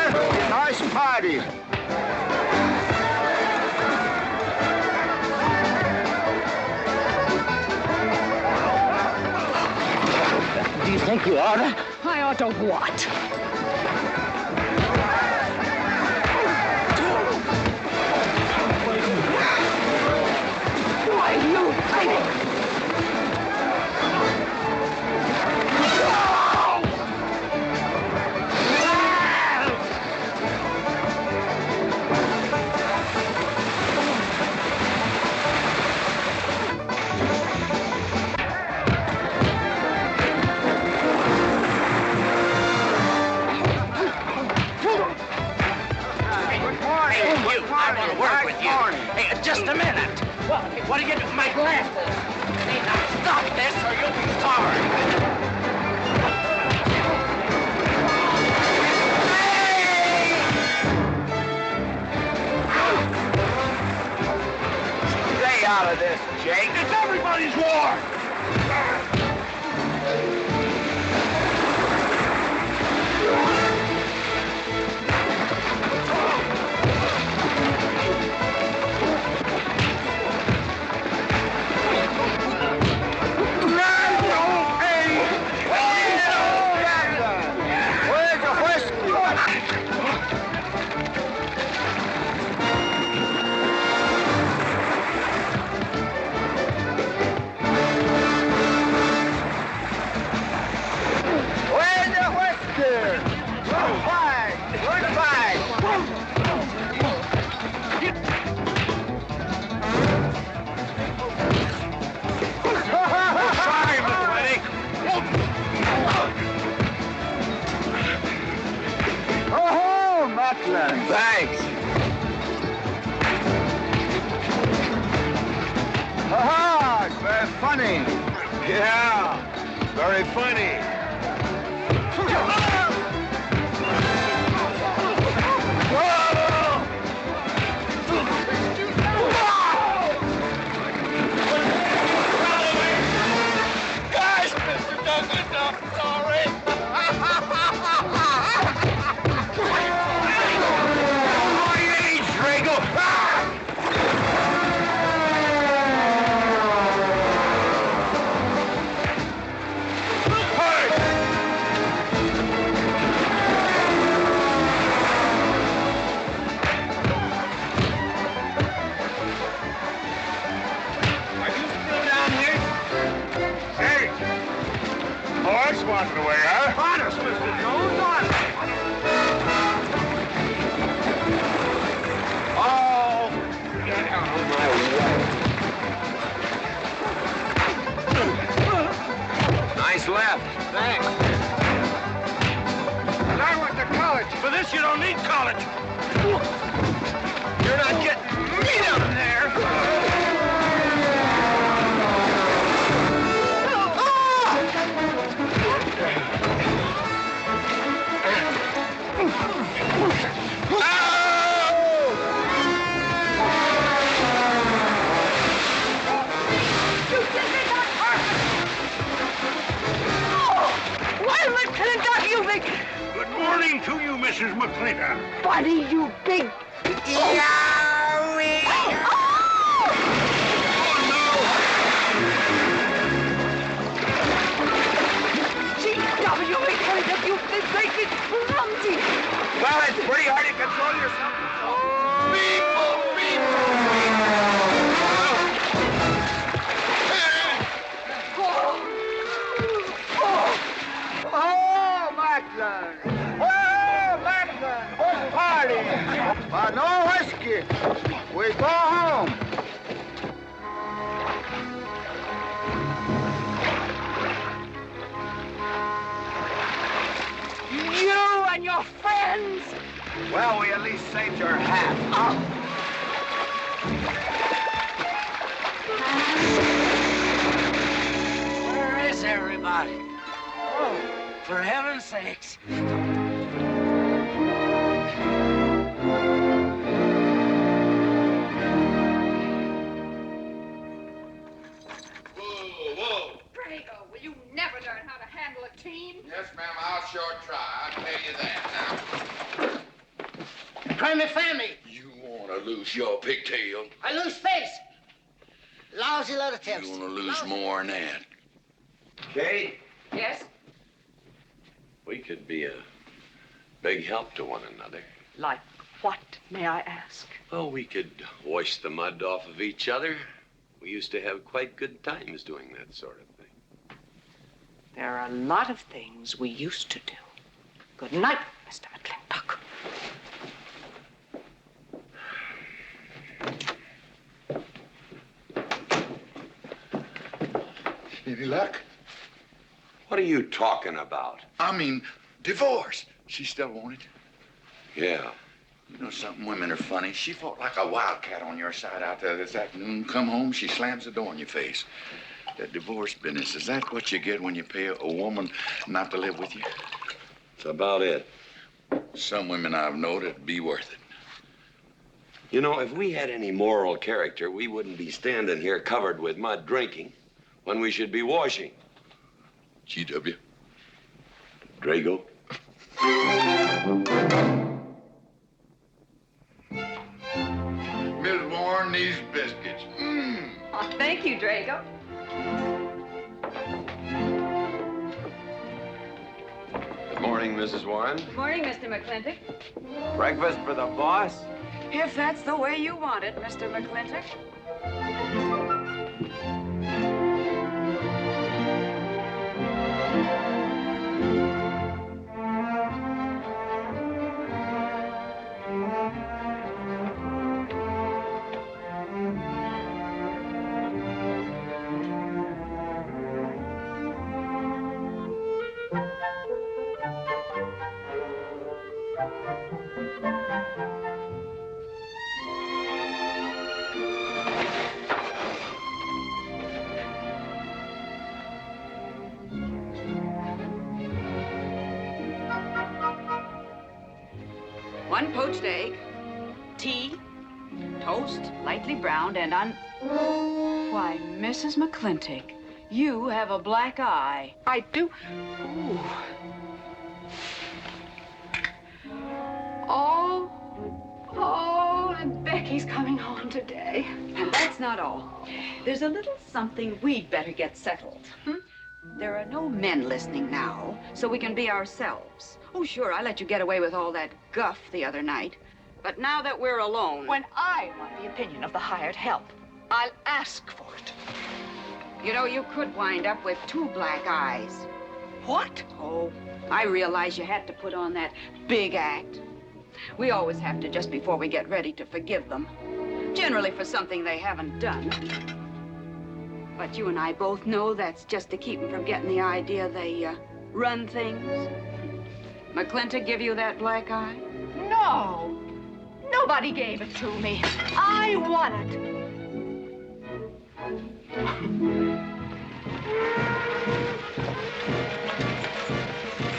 Nice party. Do you think you oughta? I ought to what? Why, you... Hey, just a minute. What do you do? My glasses. Hey, now stop this or you'll be sorry. Stay out of this, Jake. It's everybody's war. Thanks. Ha-ha! It's very funny. Yeah, very funny. Guys, Mr. Douglas, I'm sorry. My age, Drago! Horse wanted away, huh? Honest, Mr. Jones, honest. Oh, get out of my way. Nice left. Thanks. I went to college. For this, you don't need college. You're not getting me down there. Why, McLintock, you big... Good morning to you, Mrs. McLintock. Buddy, you big... Yowie! G.W. McLintock, you big clumsy! Well, it's pretty hard to control yourself. Oh, Macklin! Oh, Macklin! What party? No whiskey. We go home. You and your friends! Well, we at least saved your hat. Where is everybody? Oh, for heaven's sakes. Drago, will you never learn how to handle a team? Yes, ma'am, I'll sure try. I'll tell you that now. Try me family. You want to lose your pigtail? I lose face. Lousy lot of tips. You want to lose more than that. Kate, Yes? we could be a big help to one another. Like what, may I ask? Well, we could wash the mud off of each other. We used to have quite good times doing that sort of thing. There are a lot of things we used to do. Good night, Mr. McLintock. Any luck? What are you talking about? I mean, divorce. She still want it? Yeah. You know something? Women are funny. She fought like a wildcat on your side out there this afternoon. Come home, she slams the door in your face. That divorce business, is that what you get when you pay a woman not to live with you? That's about it. Some women I've known it'd be worth it. You know, if we had any moral character, we wouldn't be standing here covered with mud drinking when we should be washing. G.W. Drago. Miss Warren, these biscuits. Mmm. Oh, thank you, Drago. Good morning, Mrs. Warren. Good morning, Mr. McLintock. Breakfast for the boss? If that's the way you want it, Mr. McLintock. 1 poached egg, tea, toast, lightly browned, and Why, Mrs. McLintock, you have a black eye. I do. Ooh. Oh, and Becky's coming home today. And that's not all. There's a little something we'd better get settled. There are no men listening now, so we can be ourselves. Oh, sure, I let you get away with all that guff the other night. But now that we're alone... When I want the opinion of the hired help, I'll ask for it. You know, you could wind up with 2 black eyes. What? Oh, I realize you had to put on that big act. We always have to just before we get ready to forgive them. Generally for something they haven't done. But you and I both know that's just to keep them from getting the idea they run things. McLintock give you that black eye? No. Nobody gave it to me. I won it.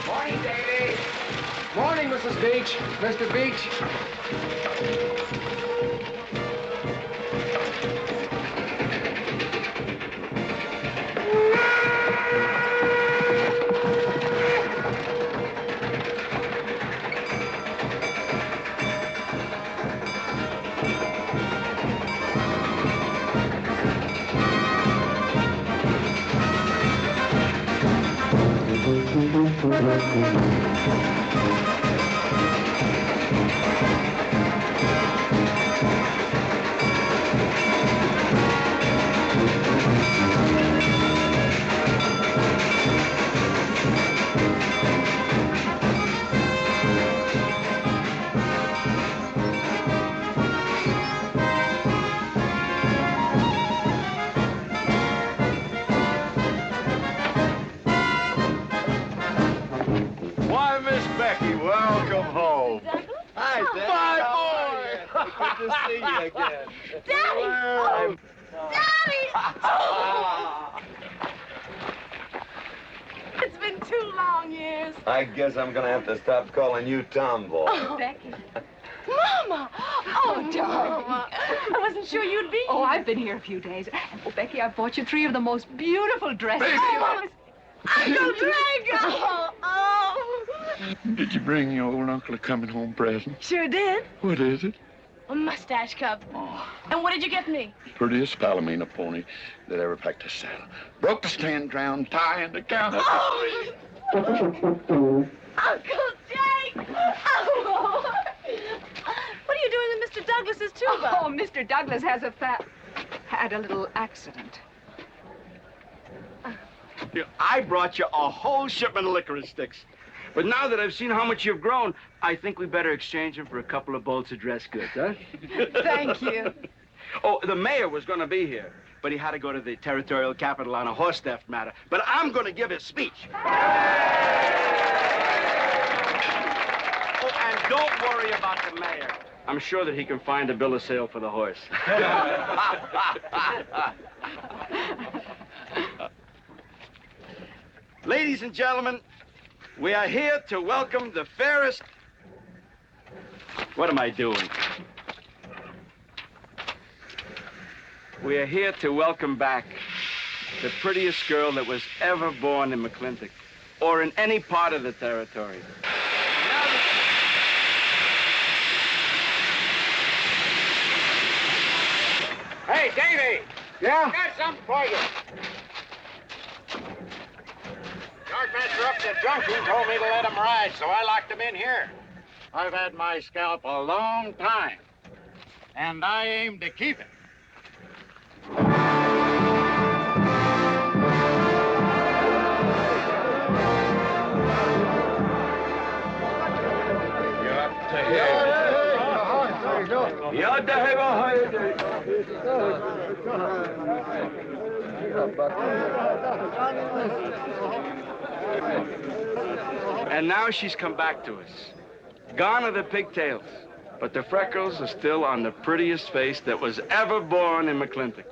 Morning, Davy. Morning, Mrs. Beach. Mr. Beach. Why, Miss Becky, welcome home. Hi, My boy! Good to see you again. Daddy! Well, Daddy! It's been 2 long years. I guess I'm gonna have to stop calling you Tomboy. Oh, Becky. Mama! Oh, darling. I wasn't sure you'd be Oh, here. I've been here a few days. Oh, Becky, I bought you 3 of the most beautiful dresses. Uncle Drago! Oh! Did you bring your old uncle a coming home present? Sure did. What is it? A mustache cup. And what did you get me? Prettiest Palomino pony that ever packed a saddle. Broke the stand, drowned, tie, and the counter. Oh! Uncle Jake! Oh! What are you doing with Mr. Douglas's tuba? Oh, Mr. Douglas had a little accident. I brought you a whole shipment of licorice sticks. But now that I've seen how much you've grown, I think we better exchange them for a couple of bolts of dress goods, huh? Thank you. Oh, the mayor was going to be here, but he had to go to the territorial capital on a horse theft matter. But I'm going to give his speech. Oh, and don't worry about the mayor. I'm sure that he can find a bill of sale for the horse. Ladies and gentlemen, we are here to welcome the fairest... What am I doing? We are here to welcome back the prettiest girl that was ever born in McLintock, or in any part of the territory. Hey, Davy! Yeah? Got something for you. Yardmaster up at the junction told me to let him ride, so I locked him in here. I've had my scalp a long time, and I aim to keep it. And now she's come back to us. Gone are the pigtails, but the freckles are still on the prettiest face that was ever born in McLintock.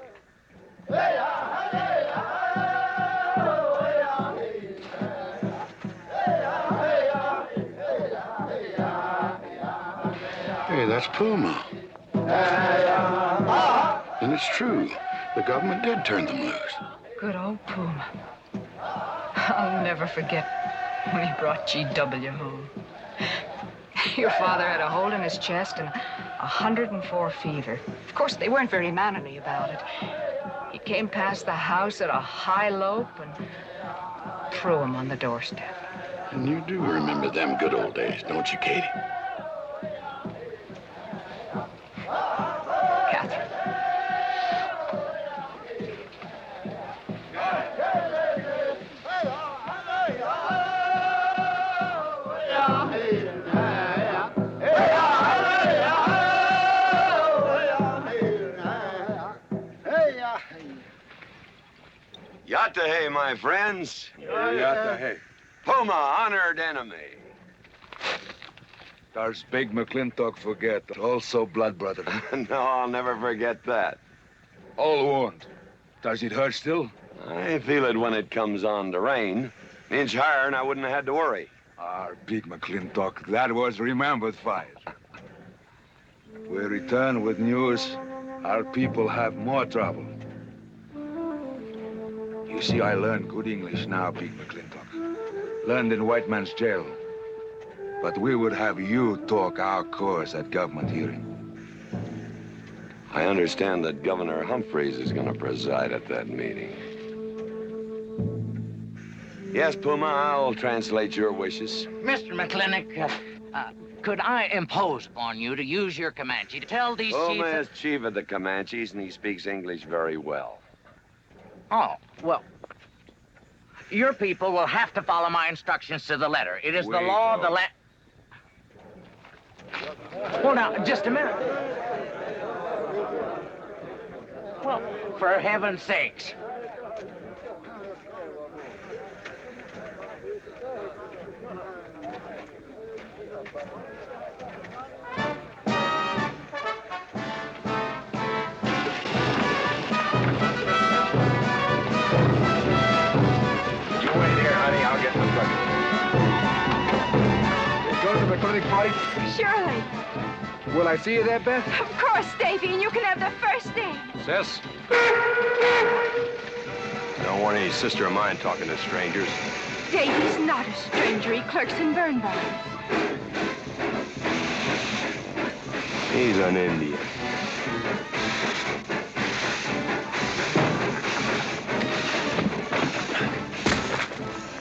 Hey, that's Puma. And it's true. The government did turn them loose. Good old Puma. I'll never forget when he brought G.W. home. Your father had a hole in his chest and 104 fever. Of course, they weren't very mannerly about it. He came past the house at a high lope and threw him on the doorstep. And you do remember them good old days, don't you, Katie? Catherine. Yatta my friends. Yatta Puma, honored enemy. Does big McLintock forget? Also blood brother. No, I'll never forget that. All wound. Does it hurt still? I feel it when it comes on to rain. An inch higher and I wouldn't have had to worry. Our big McLintock, that was remembered fight. We return with news. Our people have more trouble. You see, I learned good English now, big McLintock. Learned in white man's jail. But we would have you talk our cause at government hearing. I understand that Governor Humphreys is going to preside at that meeting. Yes, Puma, I'll translate your wishes. Mr. McLintock, could I impose upon you to use your Comanche to tell these Puma chiefs... is chief of the Comanches, and he speaks English very well. Oh, well, your people will have to follow my instructions to the letter. It is the law of the land. Well, now, just a minute. Well, for heaven's sakes. McLintock party? Surely. Will I see you there, Beth? Of course, Davy, and you can have the first name. Sis? Don't want any sister of mine talking to strangers. Davy's not a stranger. He clerks in burn barns. He's an Indian.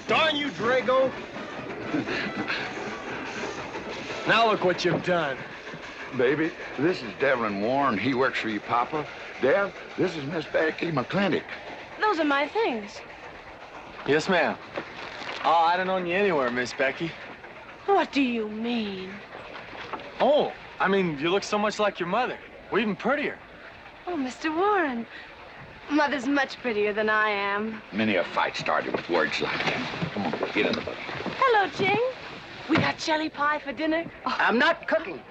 Darn you, Drago! Now look what you've done. Baby, this is Devlin Warren. He works for you, Papa. Dev, this is Miss Becky McLintock. Those are my things. Yes, ma'am. Oh, I'd have known you anywhere, Miss Becky. What do you mean? Oh, I mean, you look so much like your mother. Well, even prettier. Oh, Mr. Warren. Mother's much prettier than I am. Many a fight started with words like that. Come on, get in the boat. Hello, Ching. We got jelly pie for dinner. Oh, I'm not cooking.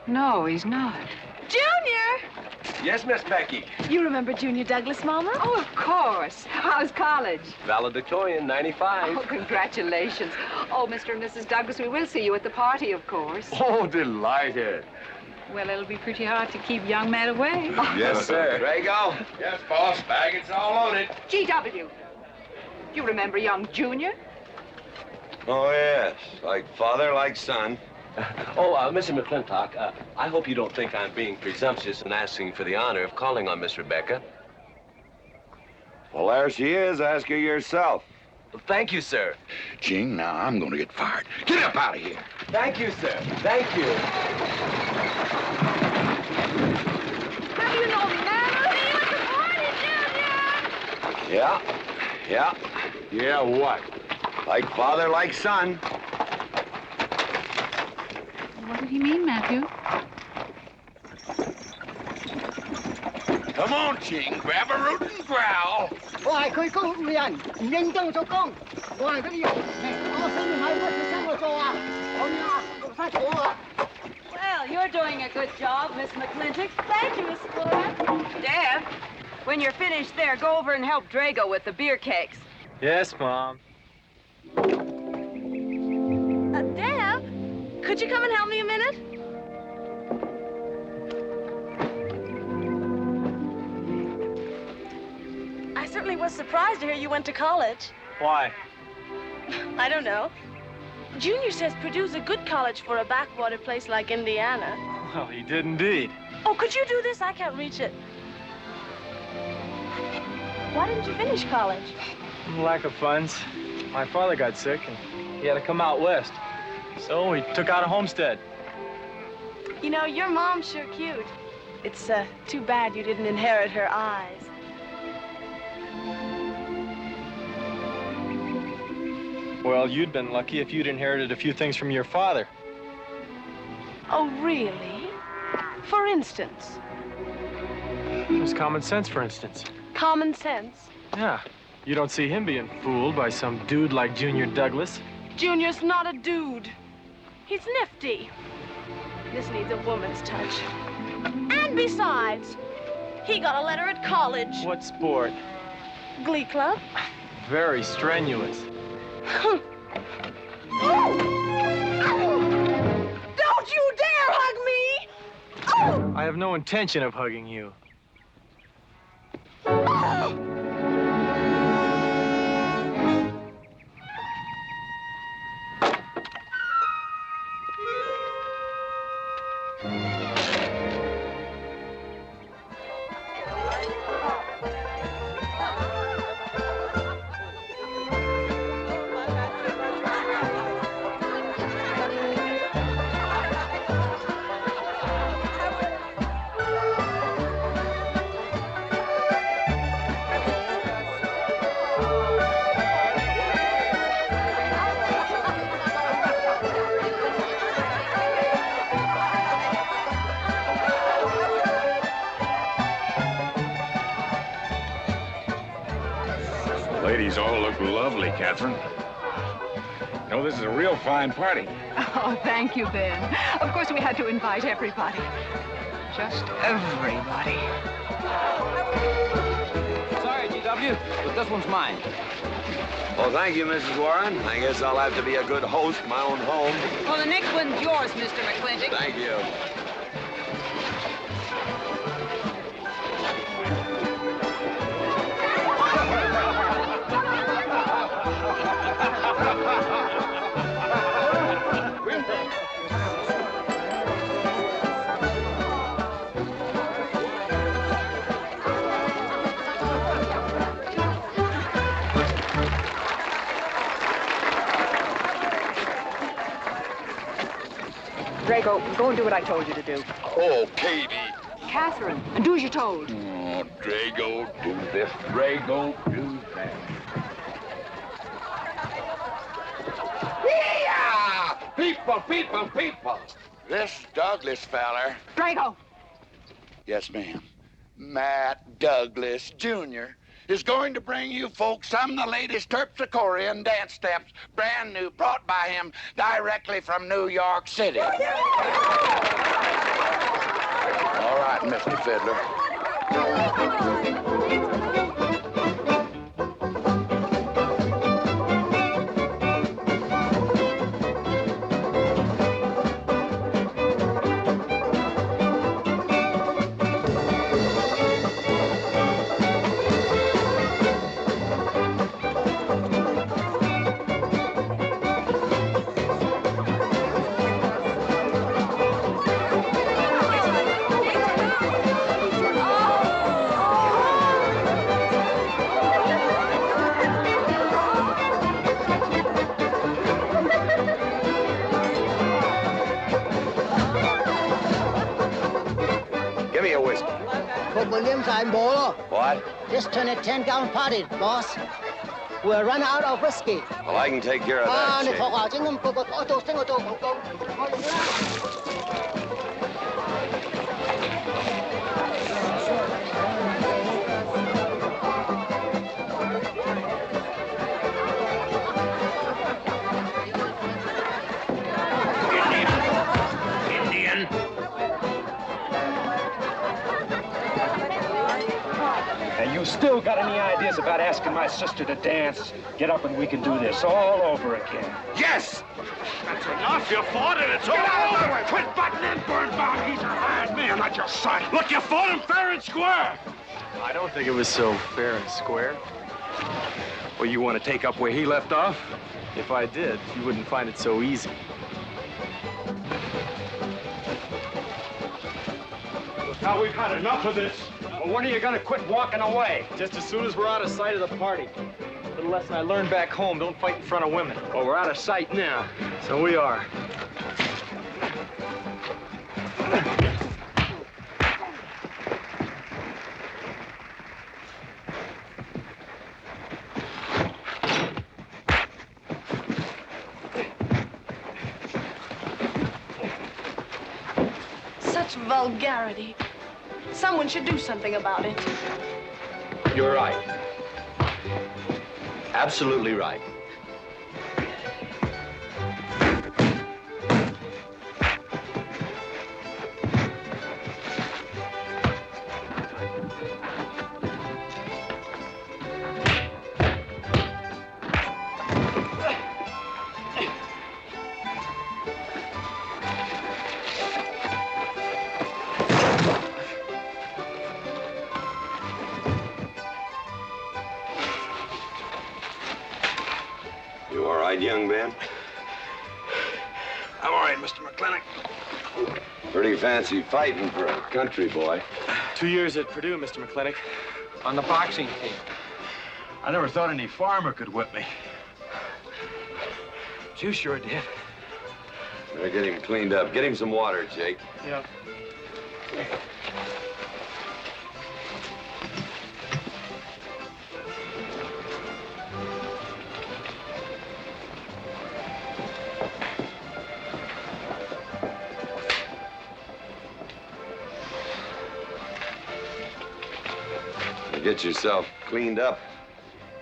No, he's not. Junior! Yes, Miss Becky. You remember Junior Douglas, Mama? Oh, of course. How's college? Valedictorian, 95. Oh, congratulations. Oh, Mr. and Mrs. Douglas, we will see you at the party, of course. Oh, delighted. Well, it'll be pretty hard to keep young men away. Yes, sir. Drago? Yes, boss. Baggage all loaded. G.W. You remember young Junior? Oh, yes. Like father, like son. Mr. McLintock, I hope you don't think I'm being presumptuous in asking for the honor of calling on Miss Rebecca. Well, there she is. Ask her yourself. Thank you, sir. Ching, now I'm going to get fired. Get up out of here. Thank you, sir. Thank you. How do you know me, man? I'll see you at the party, Junior! Yeah. Yeah, what? Like father, like son. What did he mean, Matthew? Come on, Ching. Grab a root and growl. 我係佢高人，唔認真做工。我係嗰啲人，我想你買乜嘢生我做啊？我呀，做晒咗啊！ Well, you're doing a good job, Miss McLintock. Thank you, Miss Flora. Deb, when you're finished there, go over and help Drago with the beer cakes. Yes, Mom. Deb, could you come and help me a minute? was surprised to hear you went to college. Why? I don't know. Junior says Purdue's a good college for a backwater place like Indiana. Well, he did indeed. Oh, could you do this? I can't reach it. Why didn't you finish college? Lack of funds. My father got sick, and he had to come out west. So we took out a homestead. You know, your mom's sure cute. It's too bad you didn't inherit her eyes. Well, you'd been lucky if you'd inherited a few things from your father. Oh, really? For instance? There's common sense, for instance. Common sense? Yeah. You don't see him being fooled by some dude like Junior Douglas. Junior's not a dude. He's nifty. This needs a woman's touch. And besides, he got a letter at college. What sport? Glee club. Very strenuous. Don't you dare hug me! Oh! I have no intention of hugging you. Ladies all look lovely, Catherine. You know, this is a real fine party. Oh, thank you, Ben. Of course, we had to invite everybody. Just everybody. Sorry, GW, but this one's mine. Well, thank you, Mrs. Warren. I guess I'll have to be a good host in my own home. Well, the next one's yours, Mr. McLintock. Thank you. Drago, go and do what I told you to do. Oh, Katie. Catherine, and do as you're told. Oh, Drago, do this. Drago, do that. Yeah! People! This Douglas feller. Drago! Yes, ma'am. Matt Douglas, Jr. is going to bring you folks some of the latest terpsichorean dance steps, brand new, brought by him directly from New York City. All right, Mr. Fiddler. Give me a whiskey. Put Williams on board. What? Just turn a 10-gallon party, boss. We'll run out of whiskey. Well, I can take care of that, 你 Shane. 學校整咁個我做升我做報告。Indian. And you still got any ideas about asking my sister to dance? Get up and we can do this all over again. Yes! That's enough. You fought it. It's all over. Quit butting in, Birnbaum. He's a hired man, not your son. Look, you fought him fair and square. I don't think it was so fair and square. Well, you want to take up where he left off? If I did, you wouldn't find it so easy. Now we've had enough of this. Well, when are you gonna quit walking away? Just as soon as we're out of sight of the party. The lesson I learned back home, don't fight in front of women. Well, we're out of sight now. So we are. Such vulgarity. Someone should do something about it. You're right. Absolutely right. You all right, young man? I'm all right, Mr. McLintock. Pretty fancy fighting for a country boy. 2 years at Purdue, Mr. McLintock, on the boxing team. I never thought any farmer could whip me. But you sure did. Better get him cleaned up. Get him some water, Jake. Yep. Get yourself cleaned up.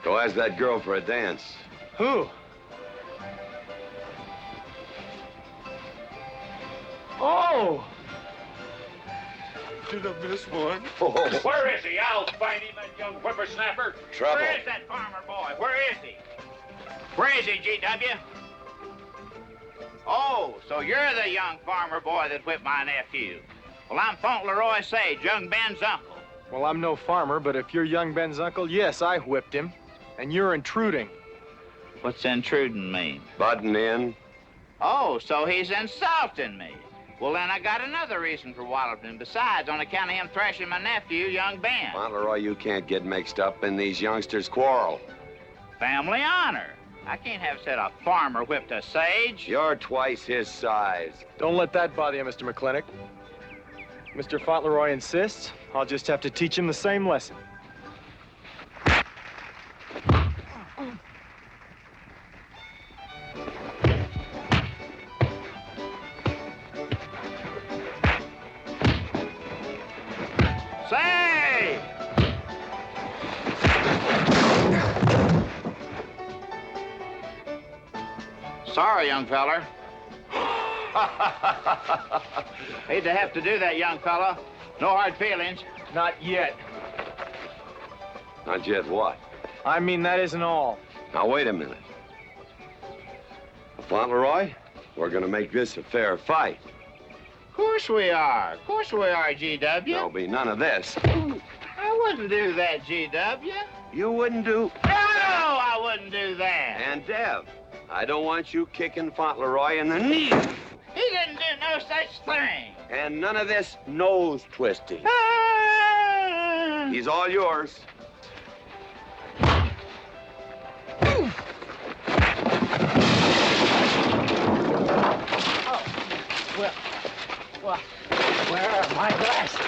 Go ask that girl for a dance. Who? Oh! Did I miss one? Where is he? I'll find him, that young whippersnapper. Trouble. Where is that farmer boy? Where is he? Where is he, G.W.? Oh, so you're the young farmer boy that whipped my nephew. Well, I'm Fauntleroy Sage, young Ben's uncle. Well, I'm no farmer, but if you're young Ben's uncle, yes, I whipped him. And you're intruding. What's intruding mean? Butting in. Oh, so he's insulting me. Well, then I got another reason for walloping him. Besides, on account of him thrashing my nephew, young Ben. Fauntleroy, you can't get mixed up in these youngsters' quarrel. Family honor. I can't have said a farmer whipped a sage. You're twice his size. Don't let that bother you, Mr. McLintock. Mr. Fauntleroy insists. I'll just have to teach him the same lesson. Say! Sorry, young feller. Hate to have to do that, young fella. No hard feelings. Not yet. Not yet what? I mean, that isn't all. Now, wait a minute. Fauntleroy, we're gonna make this a fair fight. Of course we are. Of course we are, G.W. There'll be none of this. I wouldn't do that, G.W. You wouldn't do... No, I wouldn't do that. And Dev, I don't want you kicking Fauntleroy in the knee. He didn't do no such thing. And none of this nose twisting. He's all yours. Well, where are my glasses?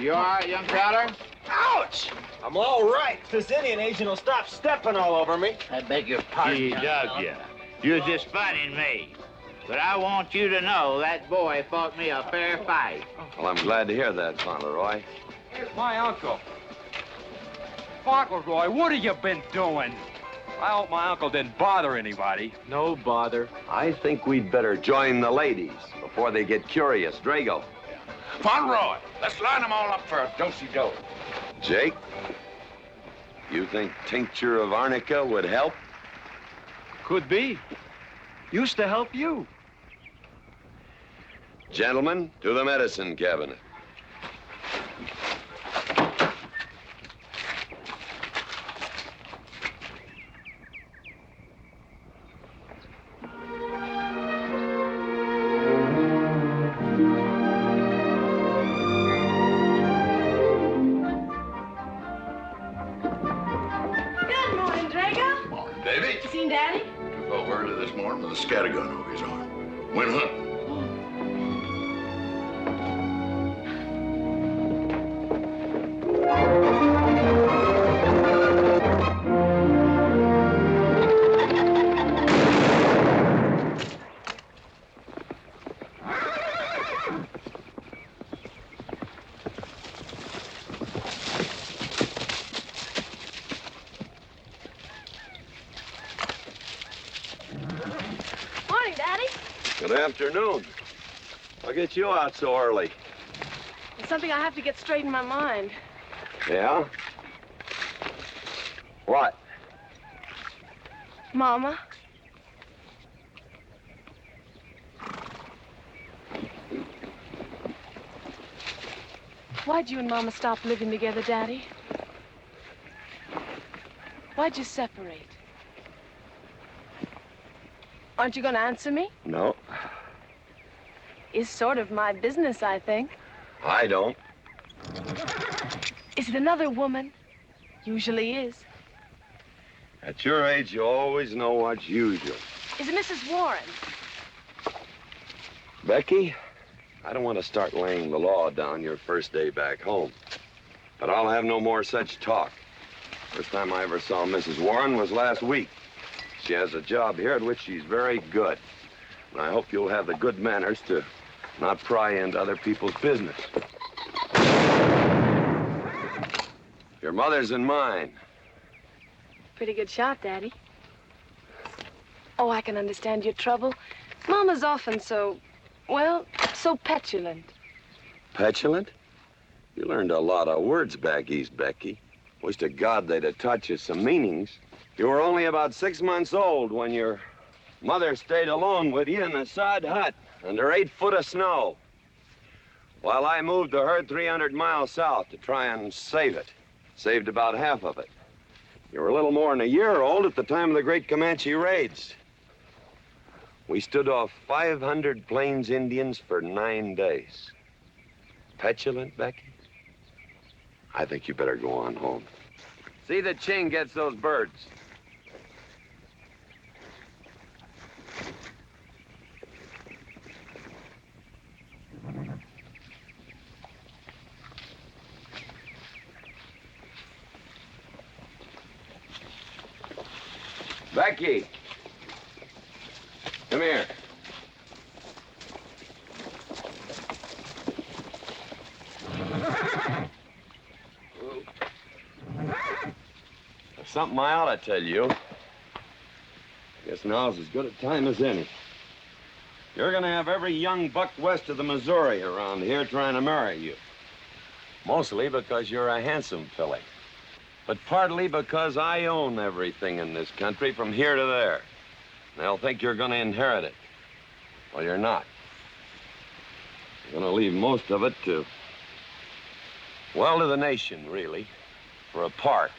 You all right, young feller? Ouch! I'm all right. This Indian agent will stop stepping all over me. I beg your pardon. G.W. You're just funning me. But I want you to know that boy fought me a fair fight. Well, I'm glad to hear that, Fauntleroy. Here's my uncle. Fauntleroy, what have you been doing? I hope my uncle didn't bother anybody. No bother. I think we'd better join the ladies before they get curious. Drago. Fauntleroy, let's line them all up for a do-si-do. Jake, you think tincture of arnica would help? Could be. Used to help you. Gentlemen, to the medicine cabinet. Morning, Daddy. Took off early this morning with a scattergun over his arm. Went hunting. Morning, Daddy. Good afternoon. I'll get you out so early. There's something I have to get straight in my mind. Yeah? What? Mama. Why'd you and Mama stop living together, Daddy? Why'd you separate? Aren't you going to answer me? No, It's sort of my business, I think. I don't. Is it another woman? Usually is. At your age, you always know what's usual. Is it Mrs. Warren? Becky, I don't want to start laying the law down your first day back home. But I'll have no more such talk. First time I ever saw Mrs. Warren was last week. She has a job here at which she's very good. And I hope you'll have the good manners to not pry into other people's business. Your mother's and mine. Pretty good shot, Daddy. Oh, I can understand your trouble. Mama's often so, well, so petulant. Petulant? You learned a lot of words back east, Becky. Wish to God they'd have taught you some meanings. You were only about 6 months old when your mother stayed alone with you in a sod hut under 8 foot of snow, while I moved the herd 300 miles south to try and save it. Saved about half of it. You were a little more than a year old at the time of the great Comanche raids. We stood off 500 Plains Indians for 9 days. Petulant, Becky? I think you better go on home. See that Ching gets those birds. Becky, come here. There's something I ought to tell you. Guess now's as good a time as any. You're gonna have every young buck west of the Missouri around here trying to marry you. Mostly because you're a handsome filly. But partly because I own everything in this country from here to there. They'll think you're gonna inherit it. Well, you're not. You're gonna leave most of it to, well, to the nation, really. For a park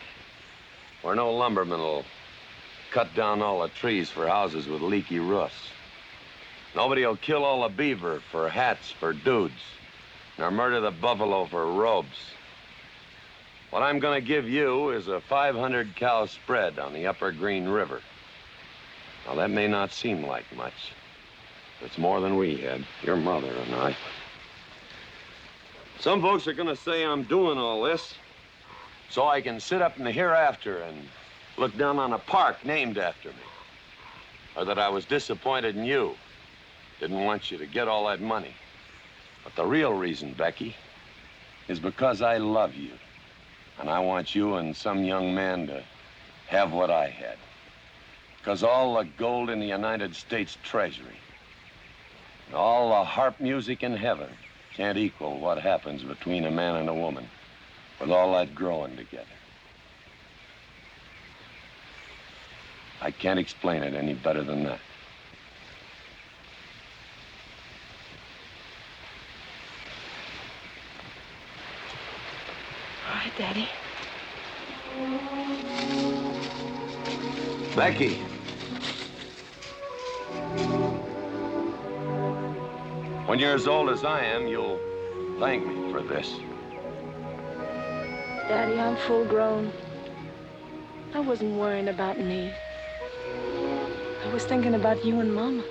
where no lumberman will cut down all the trees for houses with leaky roofs. Nobody will kill all the beaver for hats for dudes, nor murder the buffalo for robes. What I'm gonna give you is a 500-cow spread on the upper Green River. Now, that may not seem like much. But it's more than we had, your mother and I. Some folks are gonna say I'm doing all this so I can sit up in the hereafter and look down on a park named after me. Or that I was disappointed in you. Didn't want you to get all that money. But the real reason, Becky, is because I love you. And I want you and some young man to have what I had. Because all the gold in the United States Treasury and all the harp music in heaven can't equal what happens between a man and a woman with all that growing together. I can't explain it any better than that. All right, Daddy. Becky. When you're as old as I am, you'll thank me for this. Daddy, I'm full grown. I wasn't worrying about me. I was thinking about you and Mama.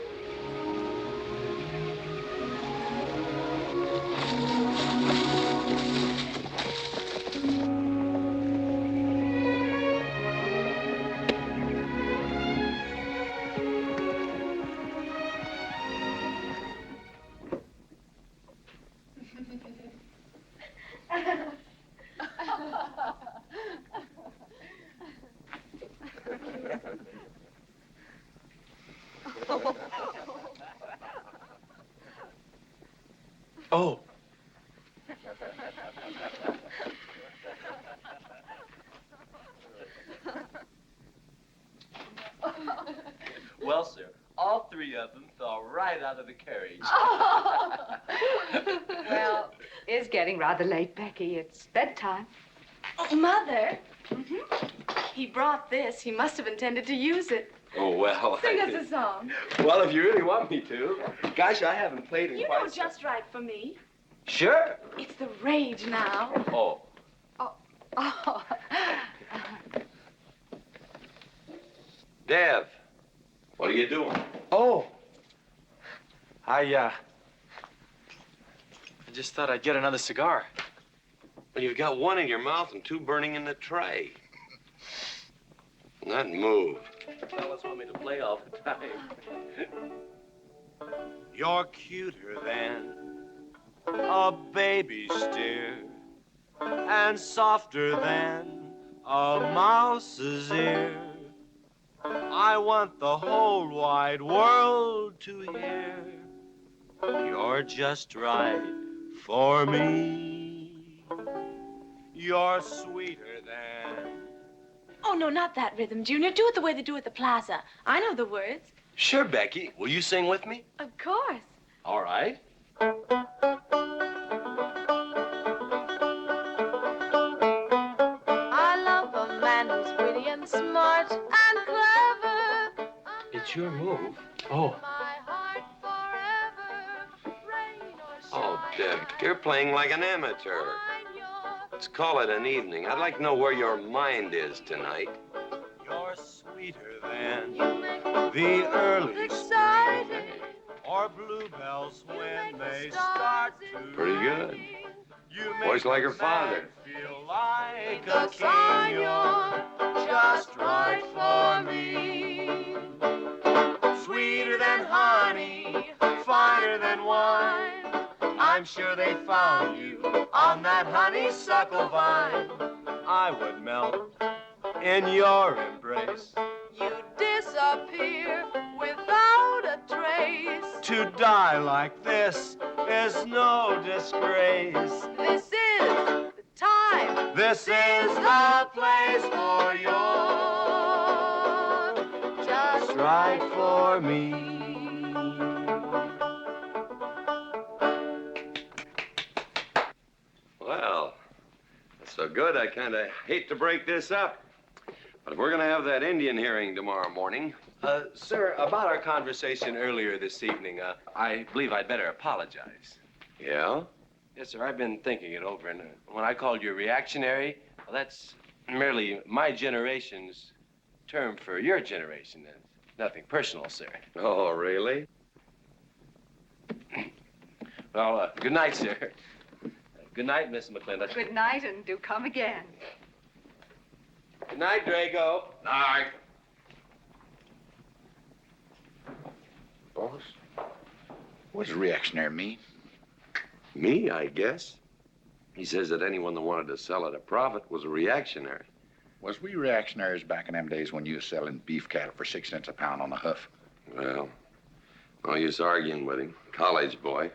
Oh. Well, sir, all three of them fell right out of the carriage. Well, it's getting rather late, Becky. It's bedtime. Oh, Mother. He brought this. He must have intended to use it. Oh, well. Sing us a song. Well, if you really want me to. Gosh, I haven't played in You quite know just right for me. Sure. It's the rage now. Oh. Oh. Dev, what are you doing? Oh. I just thought I'd get another cigar. Well, you've got one in your mouth and two burning in the tray. Not move. Fellas want me to play all the time. You're cuter than a baby steer, and softer than a mouse's ear. I want the whole wide world to hear. You're just right for me. You're sweeter than... Oh, no, not that rhythm, Junior. Do it the way they do at the plaza. I know the words. Sure, Becky. Will you sing with me? Of course. All right. I love a man who's witty and smart and clever. It's your move. Oh. Oh, Deb, you're playing like an amateur. Let's call it an evening. I'd like to know where your mind is tonight. You're sweeter than the early spring, or bluebells when they start to pretty good. Voice like her father. Feel like a king, you're just right for me. Sweeter than honey, finer than wine. I'm sure they found you on that honeysuckle vine. I would melt in your embrace. You disappear without a trace. To die like this is no disgrace. This is the time. This is the place for you. Just Right for me. Well, that's so good, I kind of hate to break this up. But if we're going to have that Indian hearing tomorrow morning... sir, about our conversation earlier this evening, I believe I'd better apologize. Yeah? Yes, sir, I've been thinking it over, and when I called you reactionary, well, that's merely my generation's term for your generation. Nothing personal, sir. Oh, really? Well, good night, sir. Good night, Miss McLintock. Good night, and do come again. Good night, Drago. Night. Boss, what does reactionary mean? Me, I guess. He says that anyone that wanted to sell at a profit was a reactionary. Was we reactionaries back in them days when you was selling beef cattle for 6 cents a pound on the hoof? Well, no use arguing with him. College boy.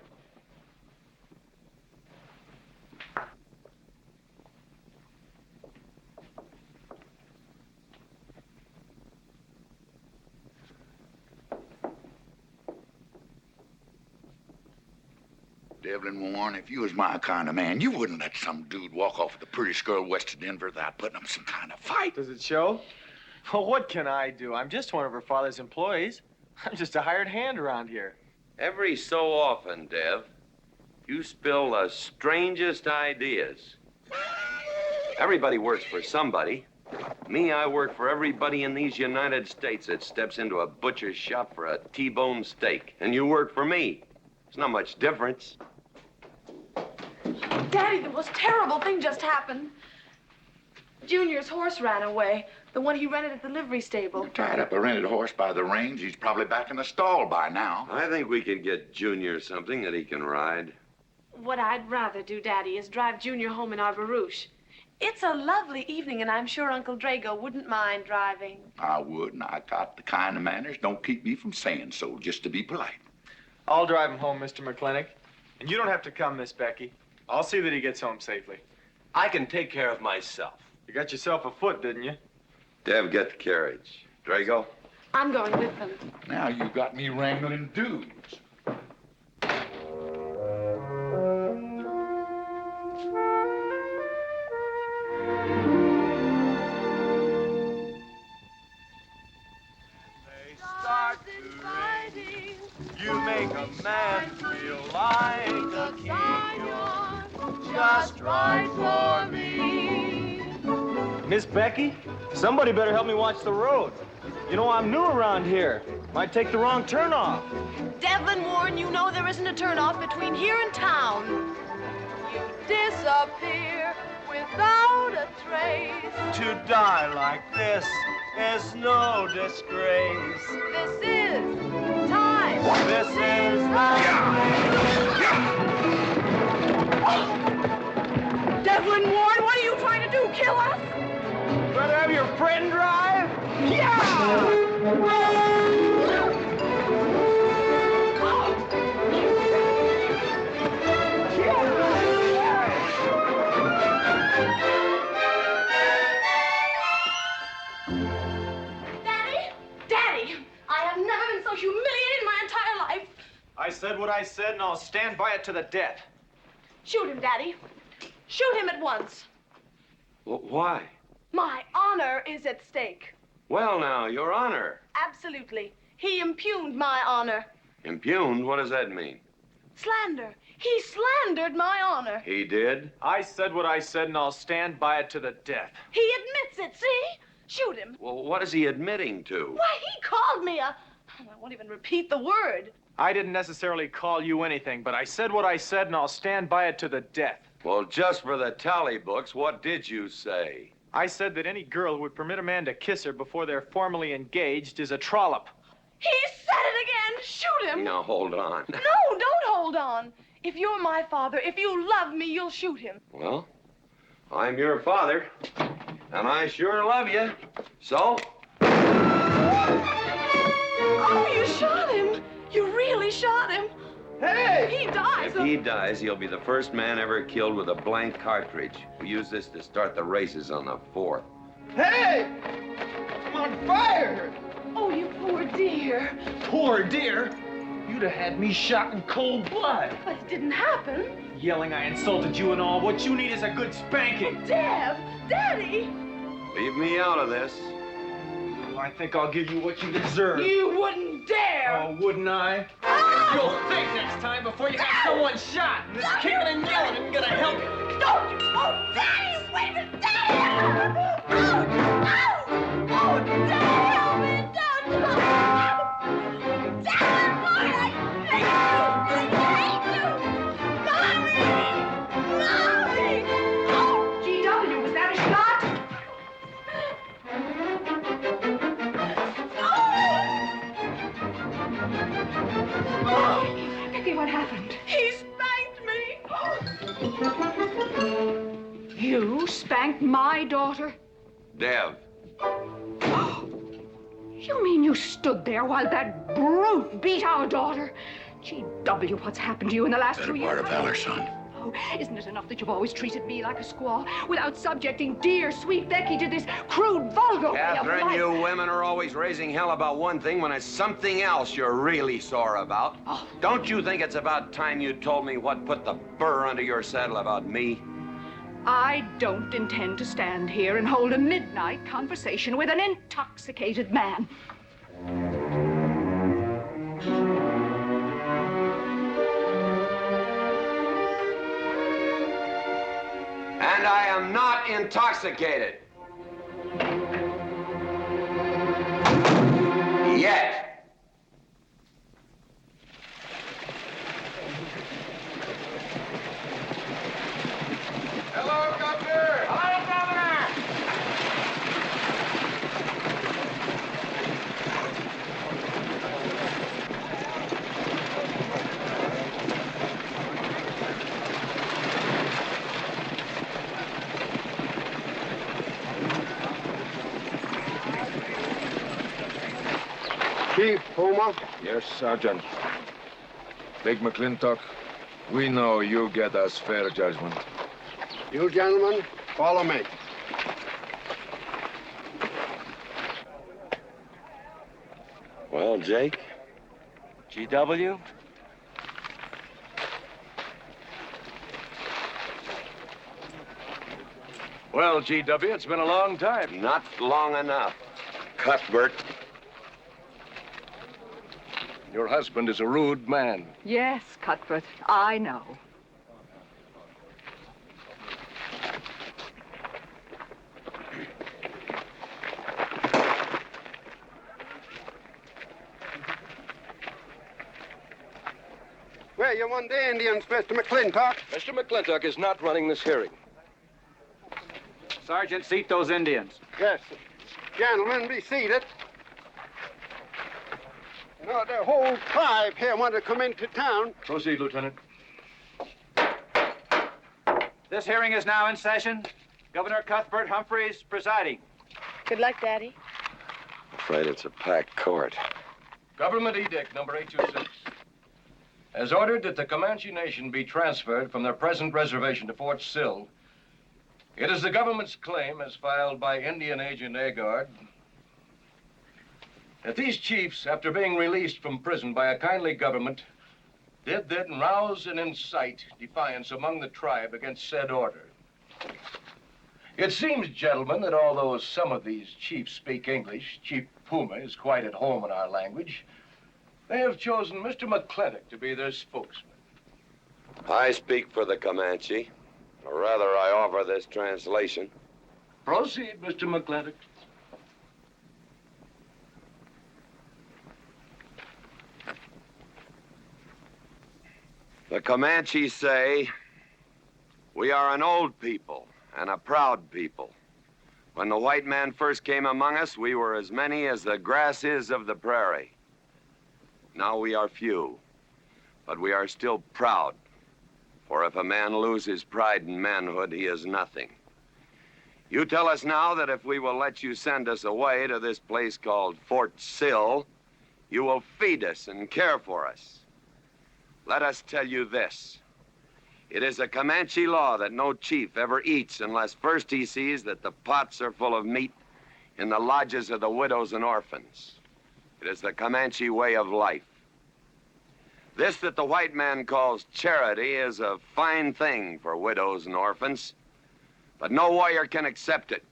Devlin Warren, if you was my kind of man, you wouldn't let some dude walk off with the prettiest girl west of Denver without putting up some kind of fight. Does it show? Well, what can I do? I'm just one of her father's employees. I'm just a hired hand around here. Every so often, Dev, you spill the strangest ideas. Everybody works for somebody. Me, I work for everybody in these United States that steps into a butcher's shop for a T-bone steak. And you work for me. There's not much difference. Daddy, the most terrible thing just happened. Junior's horse ran away. The one he rented at the livery stable. Tied up a rented horse by the reins. He's probably back in the stall by now. I think we can get Junior something that he can ride. What I'd rather do, Daddy, is drive Junior home in our barouche. It's a lovely evening, and I'm sure Uncle Drago wouldn't mind driving. I would, and I got the kind of manners don't keep me from saying so, just to be polite. I'll drive him home, Mr. McLintock. And you don't have to come, Miss Becky. I'll see that he gets home safely. I can take care of myself. You got yourself a foot, didn't you? Dev, get the carriage. Drago? I'm going with them. Now you got me wrangling dudes. You make a man feel like a king. Just right for me. Miss Becky, somebody better help me watch the road. You know, I'm new around here. Might take the wrong turn off. Devlin Warren, you know there isn't a turnoff between here and town. You disappear without a trace. To die like this is no disgrace. This is time. This is Devlin Warren, what are you trying to do? Kill us? Rather have your friend drive? Daddy, I have never been so humiliated in my entire life. I said what I said, and I'll stand by it to the death. Shoot him, Daddy. Shoot him at once. Why? My honor is at stake. Well, now, Your Honor. Absolutely. He impugned my honor. Impugned? What does that mean? Slander. He slandered my honor. He did? I said what I said, and I'll stand by it to the death. He admits it, see? Shoot him. Well, what is he admitting to? Why, he called me a... I won't even repeat the word. I didn't necessarily call you anything, but I said what I said, and I'll stand by it to the death. Well, just for the tally books, what did you say? I said that any girl who would permit a man to kiss her before they're formally engaged is a trollop. He said it again. Shoot him. Now, hold on. No, don't hold on. If you're my father, if you love me, you'll shoot him. Well, I'm your father, and I sure love you. So? Oh, you shot him. You really shot him. Hey! He dies. If he dies, he'll be the first man ever killed with a blank cartridge. We use this to start the races on the 4th. Hey! I'm on fire! Oh, you poor dear. Poor dear? You'd have had me shot in cold blood. But it didn't happen. Yelling I insulted you and all. What you need is a good spanking. Dev! Daddy! Leave me out of this. Oh, I think I'll give you what you deserve. You wouldn't dare! Oh, wouldn't I? You'll think next time before you have someone shot. And this kicking and yelling isn't gonna help you. Don't! Oh, Daddy! Wait a minute! Daddy! Oh! Oh! Oh, Daddy! Help me! Don't! Daddy! Boy, I hate you! Mommy! Oh! G.W., was that a shot? Becky, what happened? He spanked me! You spanked my daughter? Dev. You mean you stood there while that brute beat our daughter? G.W., what's happened to you in the last 2 years? Part of valor, son. Oh, isn't it enough that you've always treated me like a squaw without subjecting dear, sweet Becky to this crude, vulgar way of Catherine, life? you women are always raising hell about one thing when it's something else you're really sore about. Oh. Don't you think it's about time you told me what put the burr under your saddle about me? I don't intend to stand here and hold a midnight conversation with an intoxicated man. And I am not intoxicated. Chief Puma? Yes, Sergeant. Big McLintock, we know you get us fair judgment. You gentlemen, follow me. Well, Jake? GW? Well, GW, it's been a long time. Not long enough. Cuthbert. Your husband is a rude man. Yes, Cuthbert, I know. Where you want the Indians, Mr. McLintock? Mr. McLintock is not running this hearing. Sergeant, seat those Indians. Yes. Gentlemen, be seated. You know, the whole tribe here want to come into town. Proceed, Lieutenant. This hearing is now in session. Governor Cuthbert Humphreys presiding. Good luck, Daddy. Afraid it's a packed court. Government Edict number 826 has ordered that the Comanche Nation be transferred from their present reservation to Fort Sill. It is the government's claim, as filed by Indian Agent Agard, that these chiefs, after being released from prison by a kindly government, did then rouse and incite defiance among the tribe against said order. It seems, gentlemen, that although some of these chiefs speak English, Chief Puma is quite at home in our language, they have chosen Mr. McLintock to be their spokesman. I speak for the Comanche. Or rather, I offer this translation. Proceed, Mr. McLintock. The Comanche say, we are an old people and a proud people. When the white man first came among us, we were as many as the grass is of the prairie. Now we are few, but we are still proud. For if a man loses pride in manhood, he is nothing. You tell us now that if we will let you send us away to this place called Fort Sill, you will feed us and care for us. Let us tell you this. It is a Comanche law that no chief ever eats unless first he sees that the pots are full of meat in the lodges of the widows and orphans. It is the Comanche way of life. This that the white man calls charity is a fine thing for widows and orphans, but no warrior can accept it.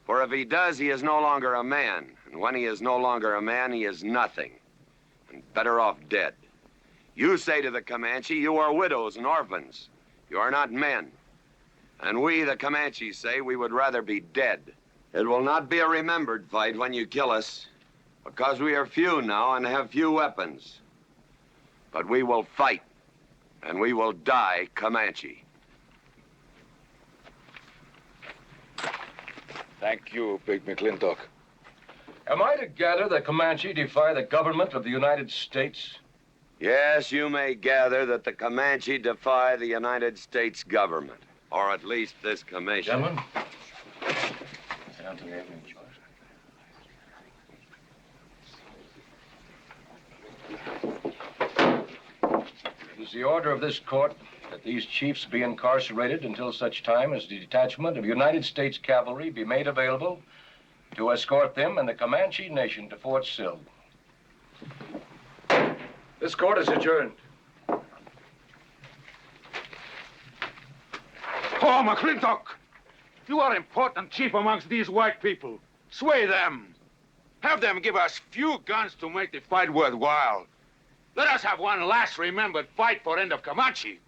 For if he does, he is no longer a man. And when he is no longer a man, he is nothing, and better off dead. You say to the Comanche, you are widows and orphans. You are not men. And we, the Comanche, say we would rather be dead. It will not be a remembered fight when you kill us, because we are few now and have few weapons. But we will fight, and we will die Comanche. Thank you, Big McLintock. Am I to gather that Comanche defy the government of the United States? Yes, you may gather that the Comanche defy the United States government, or at least this commission. Gentlemen, sit down to the evening chores. It is the order of this court that these chiefs be incarcerated until such time as the detachment of United States cavalry be made available to escort them and the Comanche Nation to Fort Sill. This court is adjourned. Oh, McLintock! You are important chief amongst these white people. Sway them. Have them give us few guns to make the fight worthwhile. Let us have one last remembered fight for end of Comanche.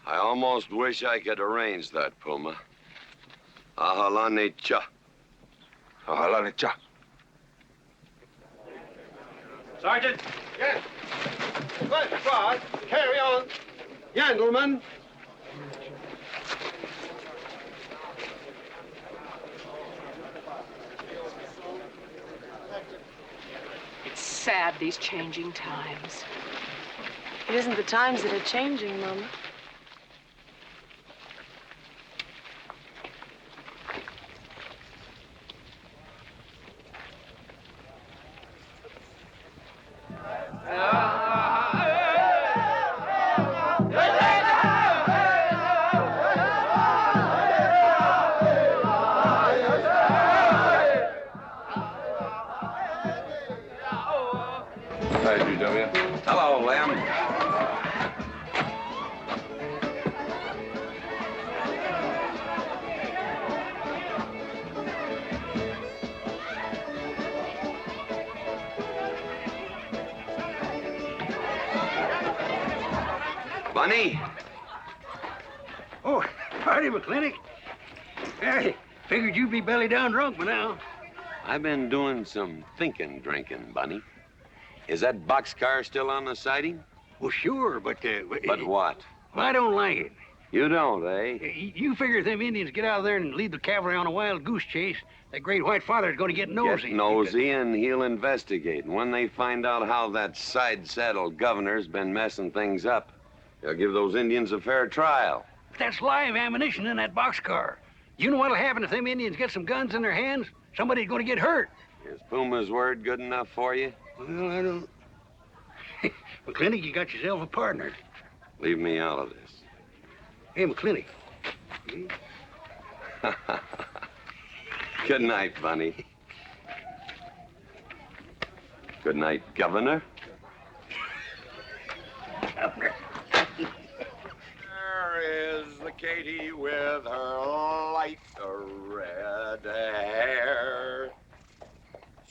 I almost wish I could arrange that, Puma. Ahalani cha. Ahalani cha. Sergeant! Yes. Good God. Carry on. Gentlemen. It's sad, these changing times. It isn't the times that are changing, Mama. Bunny? Oh, howdy, McLintock. Hey, figured you'd be belly down drunk by now. I've been doing some drinking, Bunny. Is that boxcar still on the siding? Well, sure, but... But what? Well, I don't like it. You don't, eh? You figure if them Indians get out there and lead the cavalry on a wild goose chase, that great white father's going to get nosy. Get nosy, and he'll investigate. And when they find out how that side-saddled governor's been messing things up, they'll give those Indians a fair trial. That's live ammunition in that boxcar. You know what'll happen if them Indians get some guns in their hands? Somebody's going to get hurt. Is Puma's word good enough for you? Well, I don't... McLintock, you got yourself a partner. Leave me out of this. Hey, McLintock. Good night, Bunny. Good night, Governor. Governor. There is the Katie with her light red hair,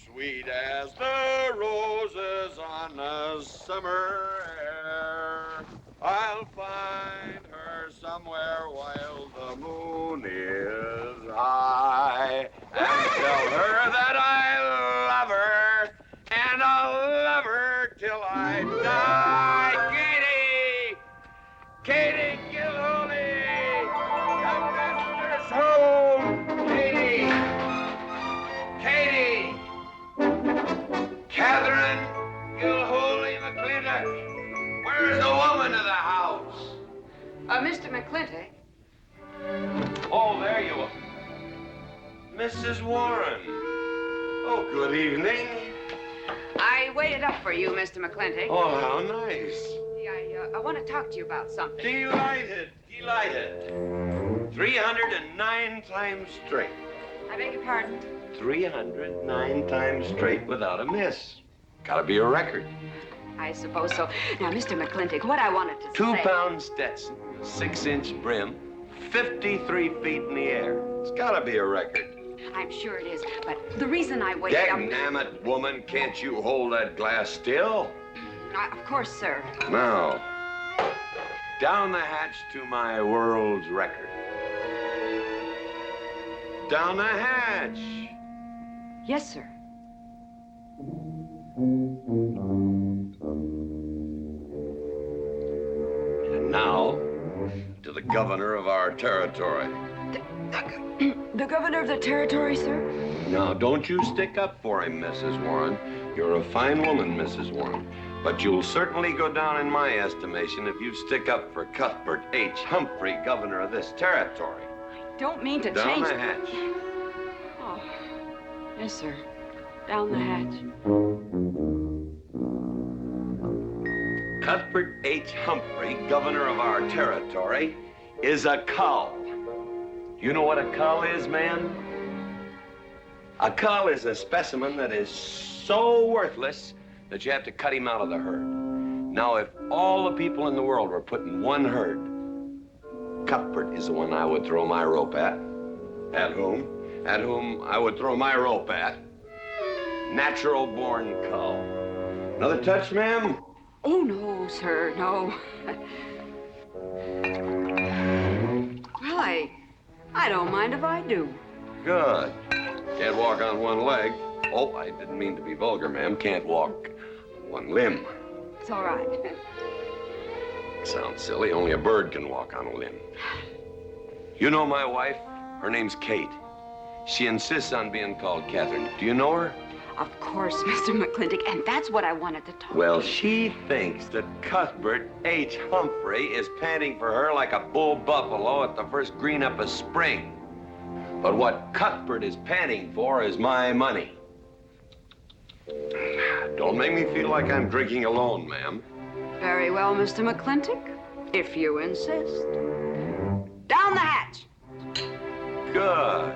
sweet as the roses on a summer air. I'll find her somewhere while the moon is high and tell her that I love her, and I'll love her till I die. Katie Gilhooly, the master's home. Katie, Catherine Gilhooly McLintock, where's the woman of the house? Mr. McLintock. Oh, there you are. Mrs. Warren. Oh, good evening. I waited up for you, Mr. McLintock. Oh, how nice. I want to talk to you about something. Delighted. 309 times straight. I beg your pardon? 309 times straight without a miss. Gotta be a record. I suppose so. Now, Mr. McLintock, what I wanted to say... 2-pound Stetson, 6-inch brim, 53 feet in the air. It's gotta be a record. I'm sure it is, but the reason I waited up... Dagnammit, woman, can't you hold that glass still? Of course, sir. Now, down the hatch to my world's record. Down the hatch. Yes, sir. And now, to the governor of our territory. The governor of the territory, sir? Now, don't you stick up for him, Mrs. Warren. You're a fine woman, Mrs. Warren. But you'll certainly go down in my estimation if you stick up for Cuthbert H. Humphrey, governor of this territory. I don't mean to Down change... the hatch. Oh, yes, sir. Down the hatch. Cuthbert H. Humphrey, governor of our territory, is a cull. You know what a cull is, man? A cull is a specimen that is so worthless that you have to cut him out of the herd. Now, if all the people in the world were put in one herd, Cuthbert is the one I would throw my rope at. At whom I would throw my rope at. Natural-born cull. Another touch, ma'am? Oh, no, sir, no. Well, I don't mind if I do. Good. Can't walk on one leg. Oh, I didn't mean to be vulgar, ma'am. Can't walk one limb. It's all right. Sounds silly. Only a bird can walk on a limb. You know my wife? Her name's Kate. She insists on being called Catherine. Do you know her? Of course, Mr. McLintock, and that's what I wanted to talk Well, to you. she thinks that Cuthbert H. Humphrey is panting for her like a bull buffalo at the first green up of spring. But what Cuthbert is panting for is my money. Don't make me feel like I'm drinking alone, ma'am. Very well, Mr. McLintock, if you insist. Down the hatch. Good.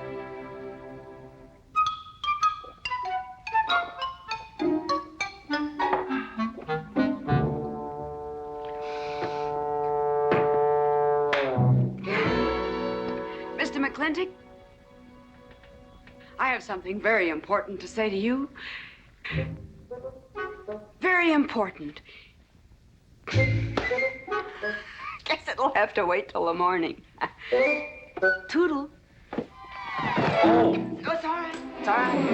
Mr. McLintock, I have something very important to say to you. Very important. Guess it'll have to wait till the morning. Toodle. Oh, it's all right. It's all right.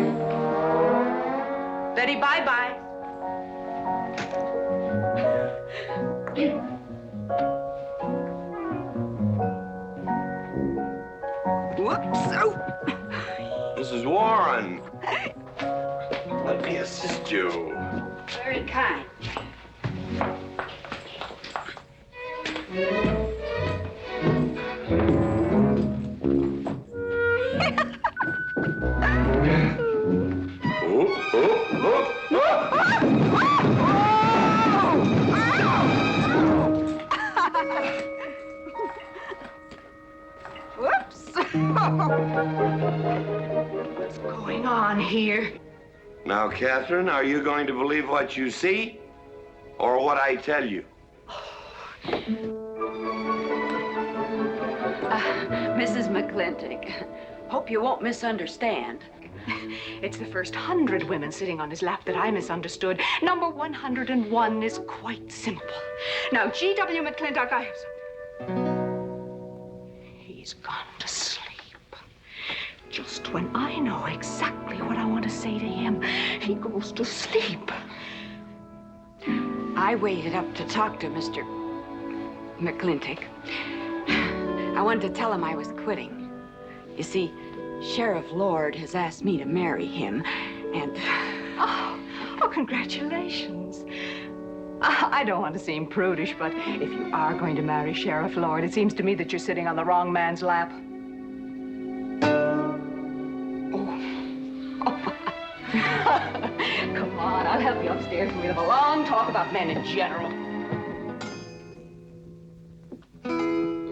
Betty, bye-bye. Whoops. Oh. Mrs. Warren. Let me assist you. Very kind. Whoops. What's going on here? Now, Catherine, are you going to believe what you see or what I tell you? Mrs. McLintock, hope you won't misunderstand. It's the first 100 women sitting on his lap that I misunderstood. Number 101 is quite simple. Now, G.W. McLintock, I have something. He's gone to sleep. Just when I know exactly what I want to say to him, he goes to sleep. I waited up to talk to Mr. McLintock. I wanted to tell him I was quitting. You see, Sheriff Lord has asked me to marry him, and... Oh, congratulations. I don't want to seem prudish, but if you are going to marry Sheriff Lord, it seems to me that you're sitting on the wrong man's lap. Come on, I'll help you upstairs and we'll have a long talk about men in general.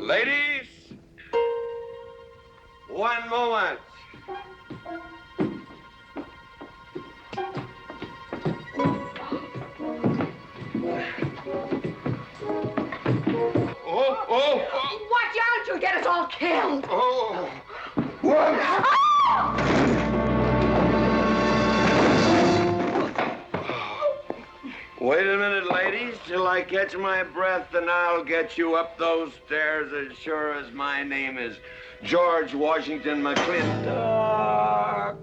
Ladies, one moment. Oh! Watch out, you'll get us all killed! Oh! Wait a minute, ladies, till I catch my breath, and I'll get you up those stairs as sure as my name is George Washington McLintock.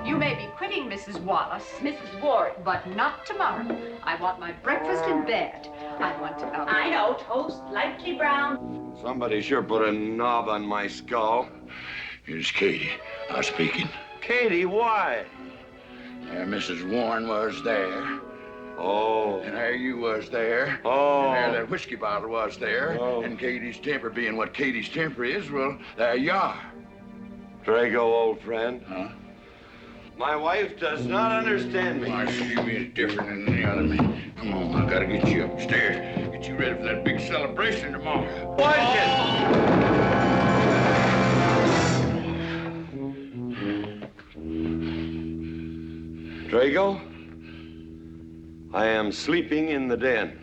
You may be quitting, Mrs. Wallace. Mrs. Ward. But not tomorrow. I want my breakfast in bed. I want to... I know, toast, lightly brown. Somebody sure put a knob on my skull. Here's Katie. I was speaking. Katie, why? There Mrs. Warren was there. Oh. And there you was there. Oh. And there that whiskey bottle was there. Oh. And Katie's temper being what Katie's temper is, well, there you are. Drago, old friend. Huh? My wife does not understand me. Why, she is different than any other man. Come on, I gotta get you upstairs. Get you ready for that big celebration tomorrow. What is it? Drago, I am sleeping in the den.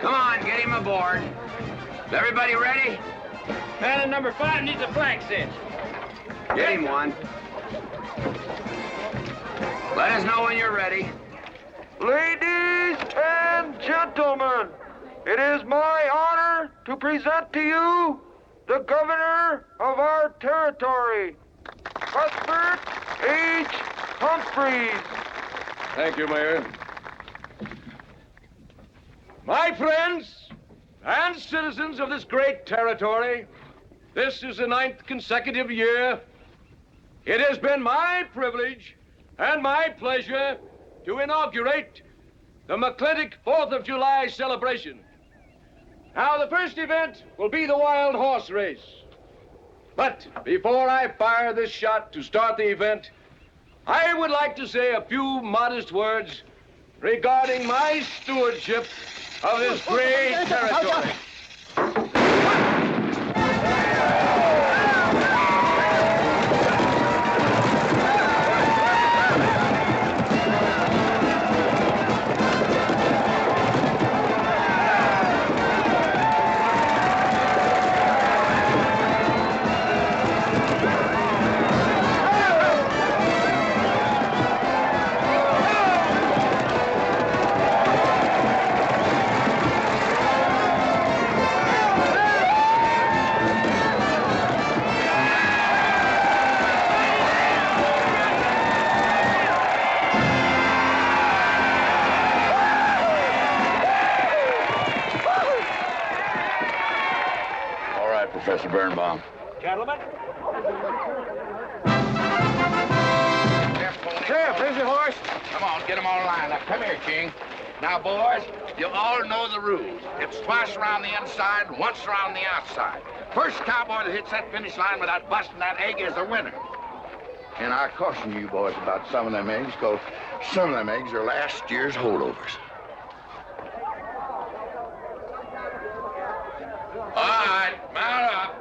Come on, get him aboard. Is everybody ready? Man in number 5 needs a flank cinch. Get him one. Let us know when you're ready. Ladies and gentlemen, it is my honor to present to you the governor of our territory, Cuthbert H. Humphreys. Thank you, Mayor. My friends and citizens of this great territory, this is the 9th consecutive year It has been my privilege and my pleasure to inaugurate the McLintock 4th of July celebration. Now, the first event will be the wild horse race. But before I fire this shot to start the event, I would like to say a few modest words regarding my stewardship of this great territory. Professor Birnbaum. Gentlemen. Sheriff, here's your horse. Come on, get them all lined up. Come here, King. Now, boys, you all know the rules. It's twice around the inside, once around the outside. First cowboy that hits that finish line without busting that egg is the winner. And I caution you boys about some of them eggs, because some of them eggs are last year's holdovers. All right, mount up.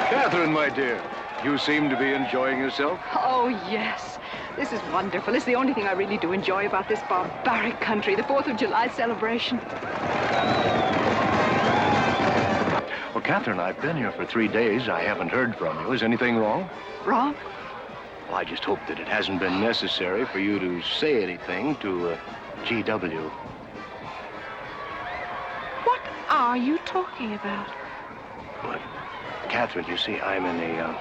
Catherine, my dear, you seem to be enjoying yourself. Oh, yes. This is wonderful. It's the only thing I really do enjoy about this barbaric country, the 4th of July celebration. Well, Catherine, I've been here for 3 days. I haven't heard from you. Is anything wrong? Wrong? Well, I just hope that it hasn't been necessary for you to say anything to GW. What are you talking about? But, Catherine, you see, I'm in a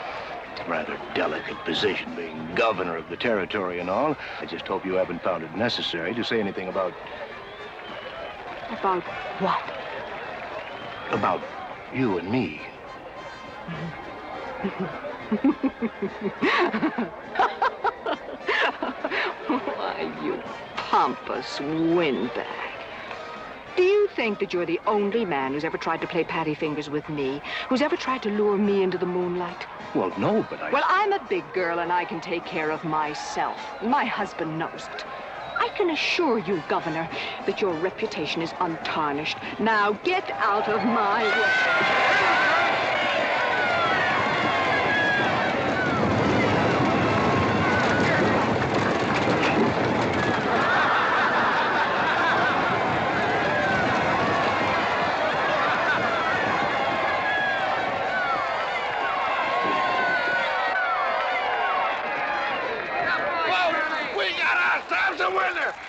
rather delicate position, being governor of the territory and all. I just hope you haven't found it necessary to say anything about... About what? About you and me. Why, you pompous windbag. Do you think that you're the only man who's ever tried to play patty fingers with me, who's ever tried to lure me into the moonlight? Well, no, but I... Well, I'm a big girl and I can take care of myself. My husband knows it. I can assure you, Governor, that your reputation is untarnished. Now get out of my way.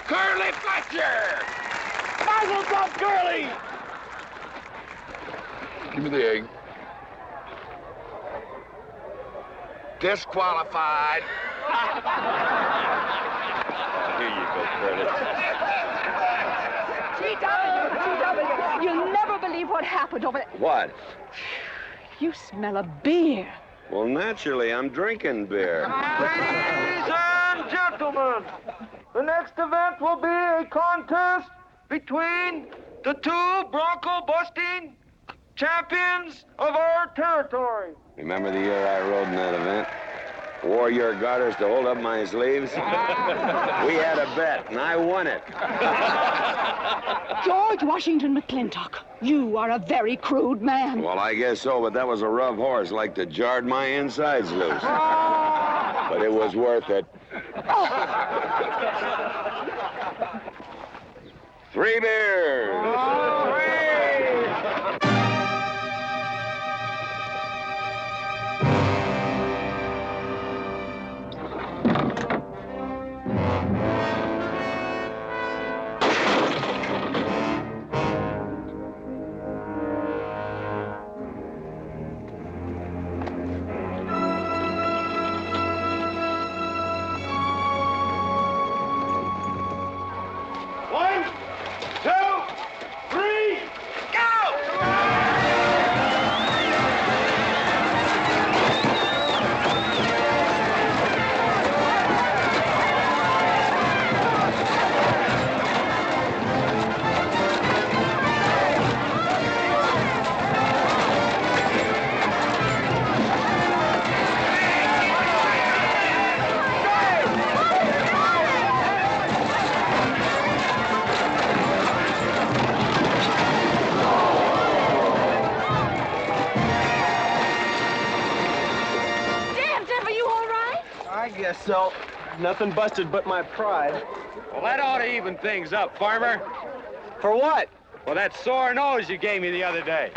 Curly Fletcher! Muzzles up, Curly! Give me the egg. Disqualified. Here you go, Curly. GW! You'll never believe what happened over there. What? You smell a beer. Well, naturally, I'm drinking beer. Ladies and gentlemen, the next event will be a contest between the two bronco-busting champions of our territory. Remember the year I rode in that event? Wore your garters to hold up my sleeves? We had a bet, and I won it. George Washington McLintock, you are a very crude man. Well, I guess so, but that was a rough horse, like to jarred my insides loose. But it was worth it. 3 beers. guess so. Nothing busted but my pride. Well, that ought to even things up, farmer. For what? Well, that sore nose you gave me the other day.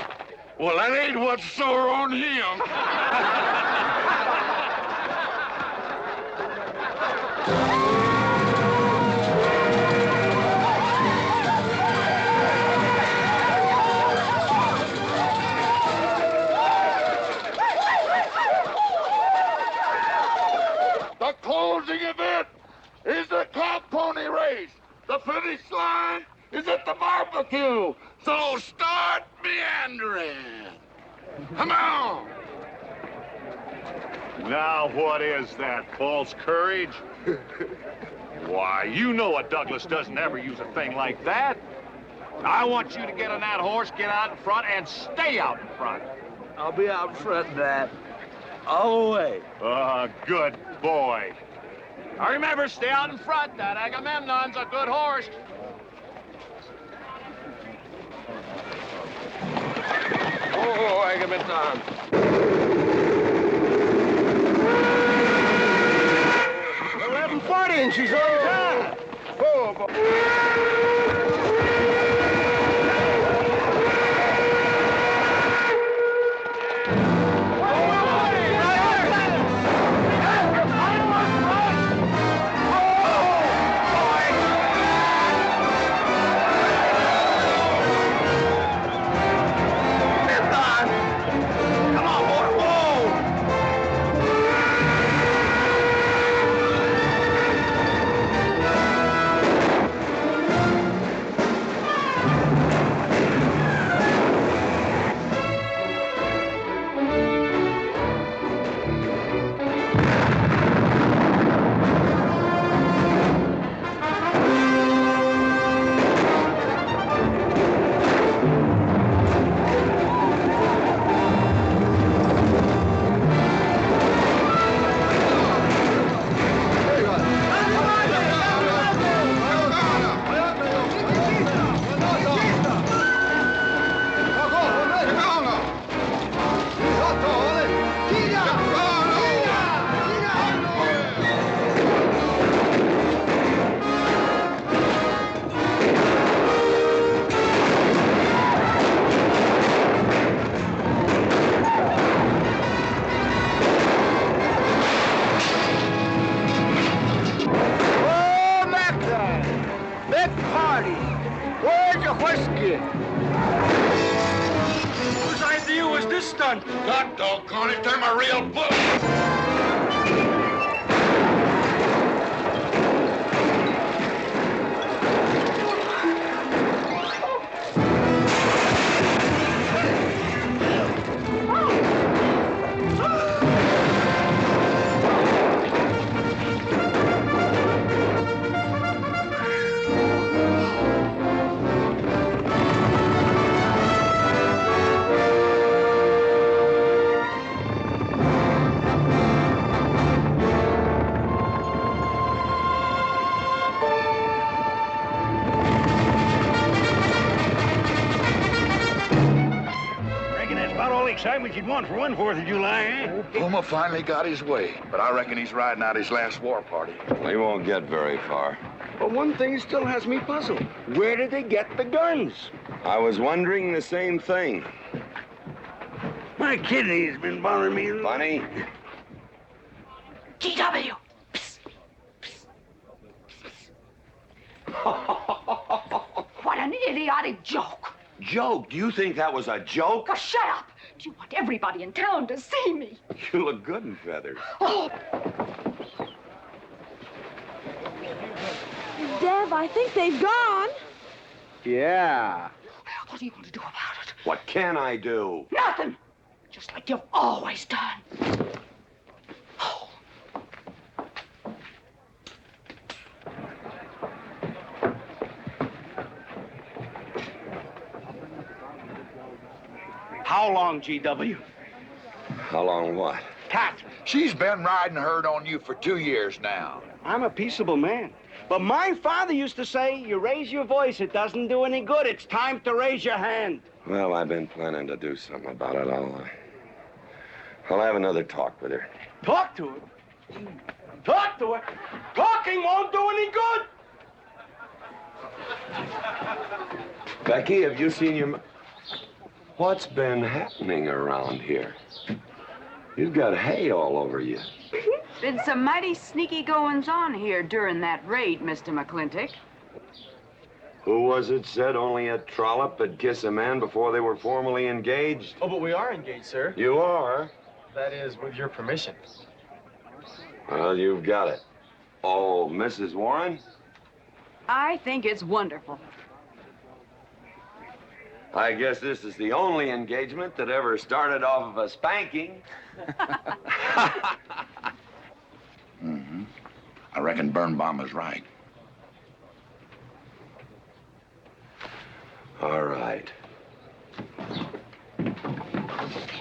Well, that ain't what's sore on him. The closing event is the cow pony race. The finish line is at the barbecue. So start meandering. Come on. Now, what is that, false courage? Why, you know a Douglas doesn't ever use a thing like that. I want you to get on that horse, get out in front, and stay out in front. I'll be out front, Dad. All the way. Good boy. Now remember, stay out in front. That Agamemnon's a good horse. Oh, Agamemnon. 1140 and she's on time. Oh, boy. Whose idea was this stunt? God doggone it, they're my real book. Excitement you'd want for one 4th of July, eh? Puma finally got his way, but I reckon he's riding out his last war party. We won't get very far. But one thing still has me puzzled. Where did they get the guns? I was wondering the same thing. My kidney's been bothering me. Bunny? GW! What an idiotic joke. Joke? Do you think that was a joke? Oh, shut up! Do you want everybody in town to see me? You look good in feathers. Oh. Dev, I think they've gone. Yeah. What are you going to do about it? What can I do? Nothing. Just like you've always done. How long, GW? How long what? Cat. She's been riding herd on you for 2 years now. I'm a peaceable man. But my father used to say, you raise your voice, it doesn't do any good. It's time to raise your hand. Well, I've been planning to do something about it. I'll have another talk with her. Talk to her? Talk to her? Talking won't do any good. Becky, have you seen your... What's been happening around here? You've got hay all over you. Been some mighty sneaky goings-on here during that raid, Mr. McLintock. Who was it said only a trollop would kiss a man before they were formally engaged? Oh, but we are engaged, sir. You are? That is, with your permission. Well, you've got it. Oh, Mrs. Warren? I think it's wonderful. I guess this is the only engagement that ever started off of a spanking. Mm-hmm. I reckon Birnbaum is right. All right.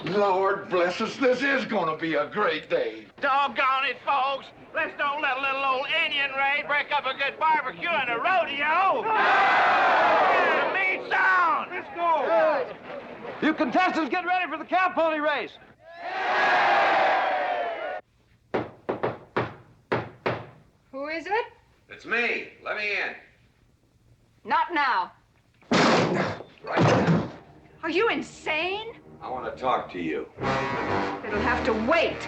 Lord bless us, this is gonna be a great day. Doggone it, folks. Let's don't let a little old Indian raid break up a good barbecue and a rodeo. Yeah, meat sound. Let's go. You contestants get ready for the cow pony race. Who is it? It's me. Let me in. Not now. Right now. Are you insane? I want to talk to you. It'll have to wait.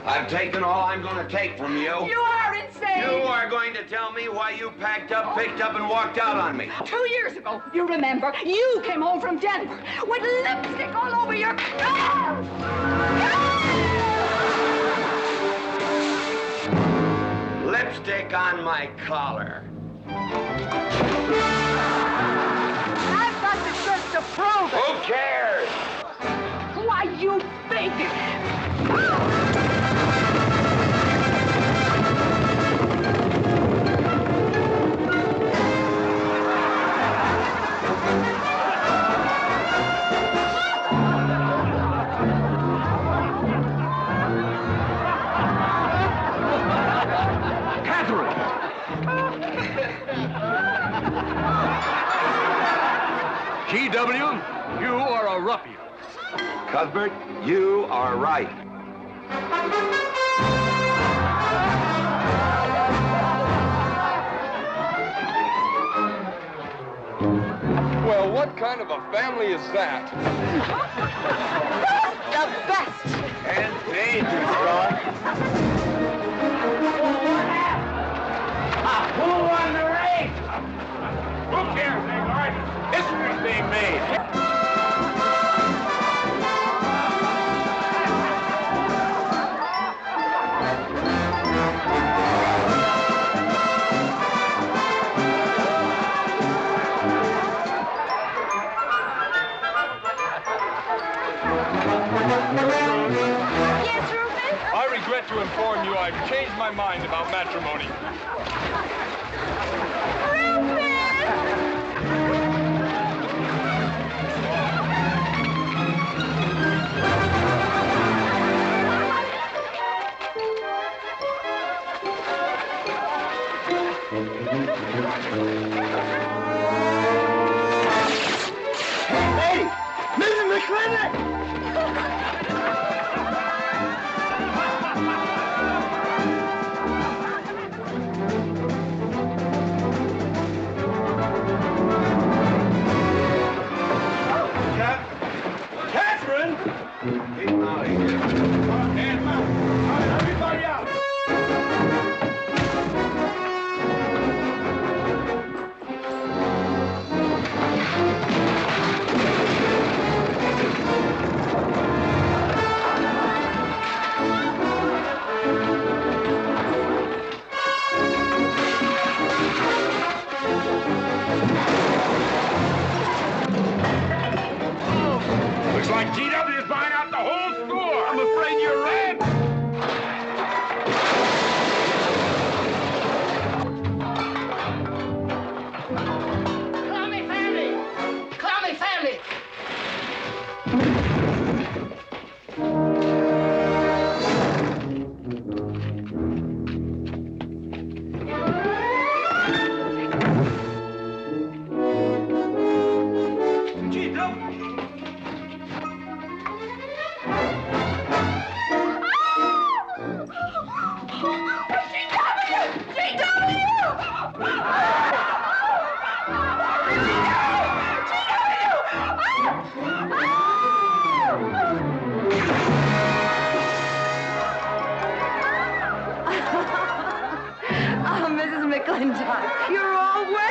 I've taken all I'm going to take from you. You are insane! You are going to tell me why you packed up, picked up, and walked out on me. 2 years ago, you remember, you came home from Denver with lipstick all over your... Lipstick on my collar. I've got the shirts to prove it. Who cares? Why, you big... GW, you are a ruffian. Cuthbert, you are right. Well, what kind of a family is that? The best! And dangerous, Ron. Who won the race? Who cares, England? History's being made. Yes, Rufus? I regret to inform you I've changed my mind about matrimony. Hey, Mrs. McLintock! Catherine! Keep him out of here. Hands up. Everybody out. Looks like GW is buying out the whole score. I'm afraid you're right. Clammy family! Clammy family! Oh, Mrs. McLintock, you're all wet.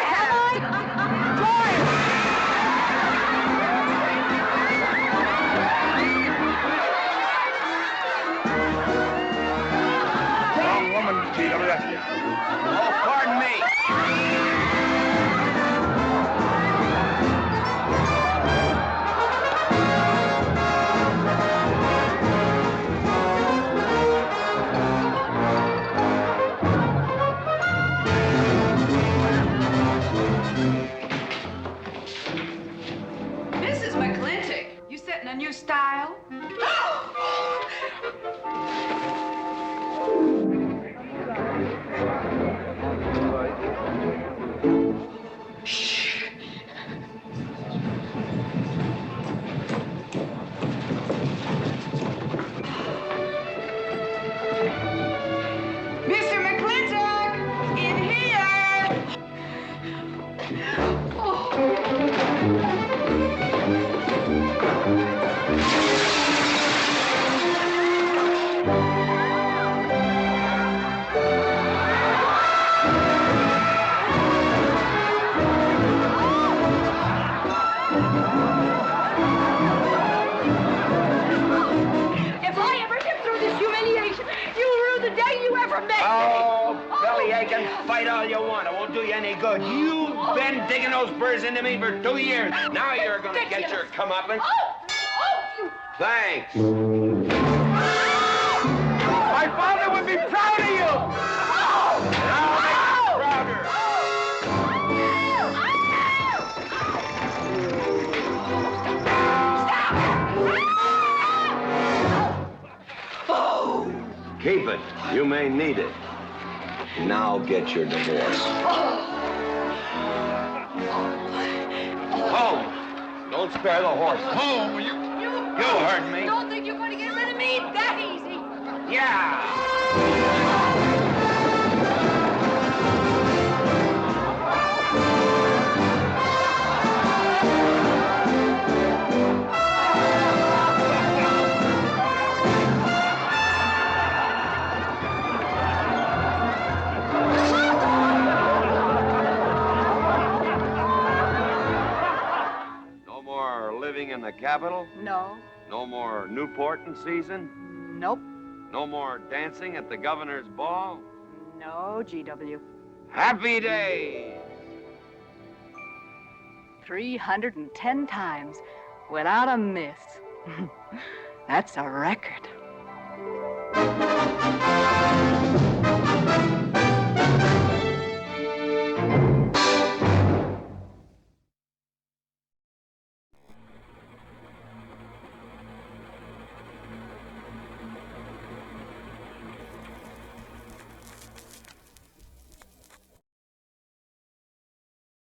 Wrong woman, G.W. Oh, pardon me. Mrs. McLintock, you setting a new style? Mr. McLintock, in here! If I ever get through this humiliation, you'll rue the day you ever met me. Oh, belly aching, fight all you want. It won't do you any good. You've been digging those burrs into me for 2 years. Now you're gonna get your comeuppance. Thanks. My father would be proud of you. Now make me prouder. Keep it. You may need it. Now get your divorce. Home. Don't spare the horses. Home, you heard me. Don't think you're going to get rid of me that easy. Yeah. No more living in the capital? No. No more Newport in season? Nope. No more dancing at the governor's ball? No, GW. Happy days! 310 times without a miss. That's a record.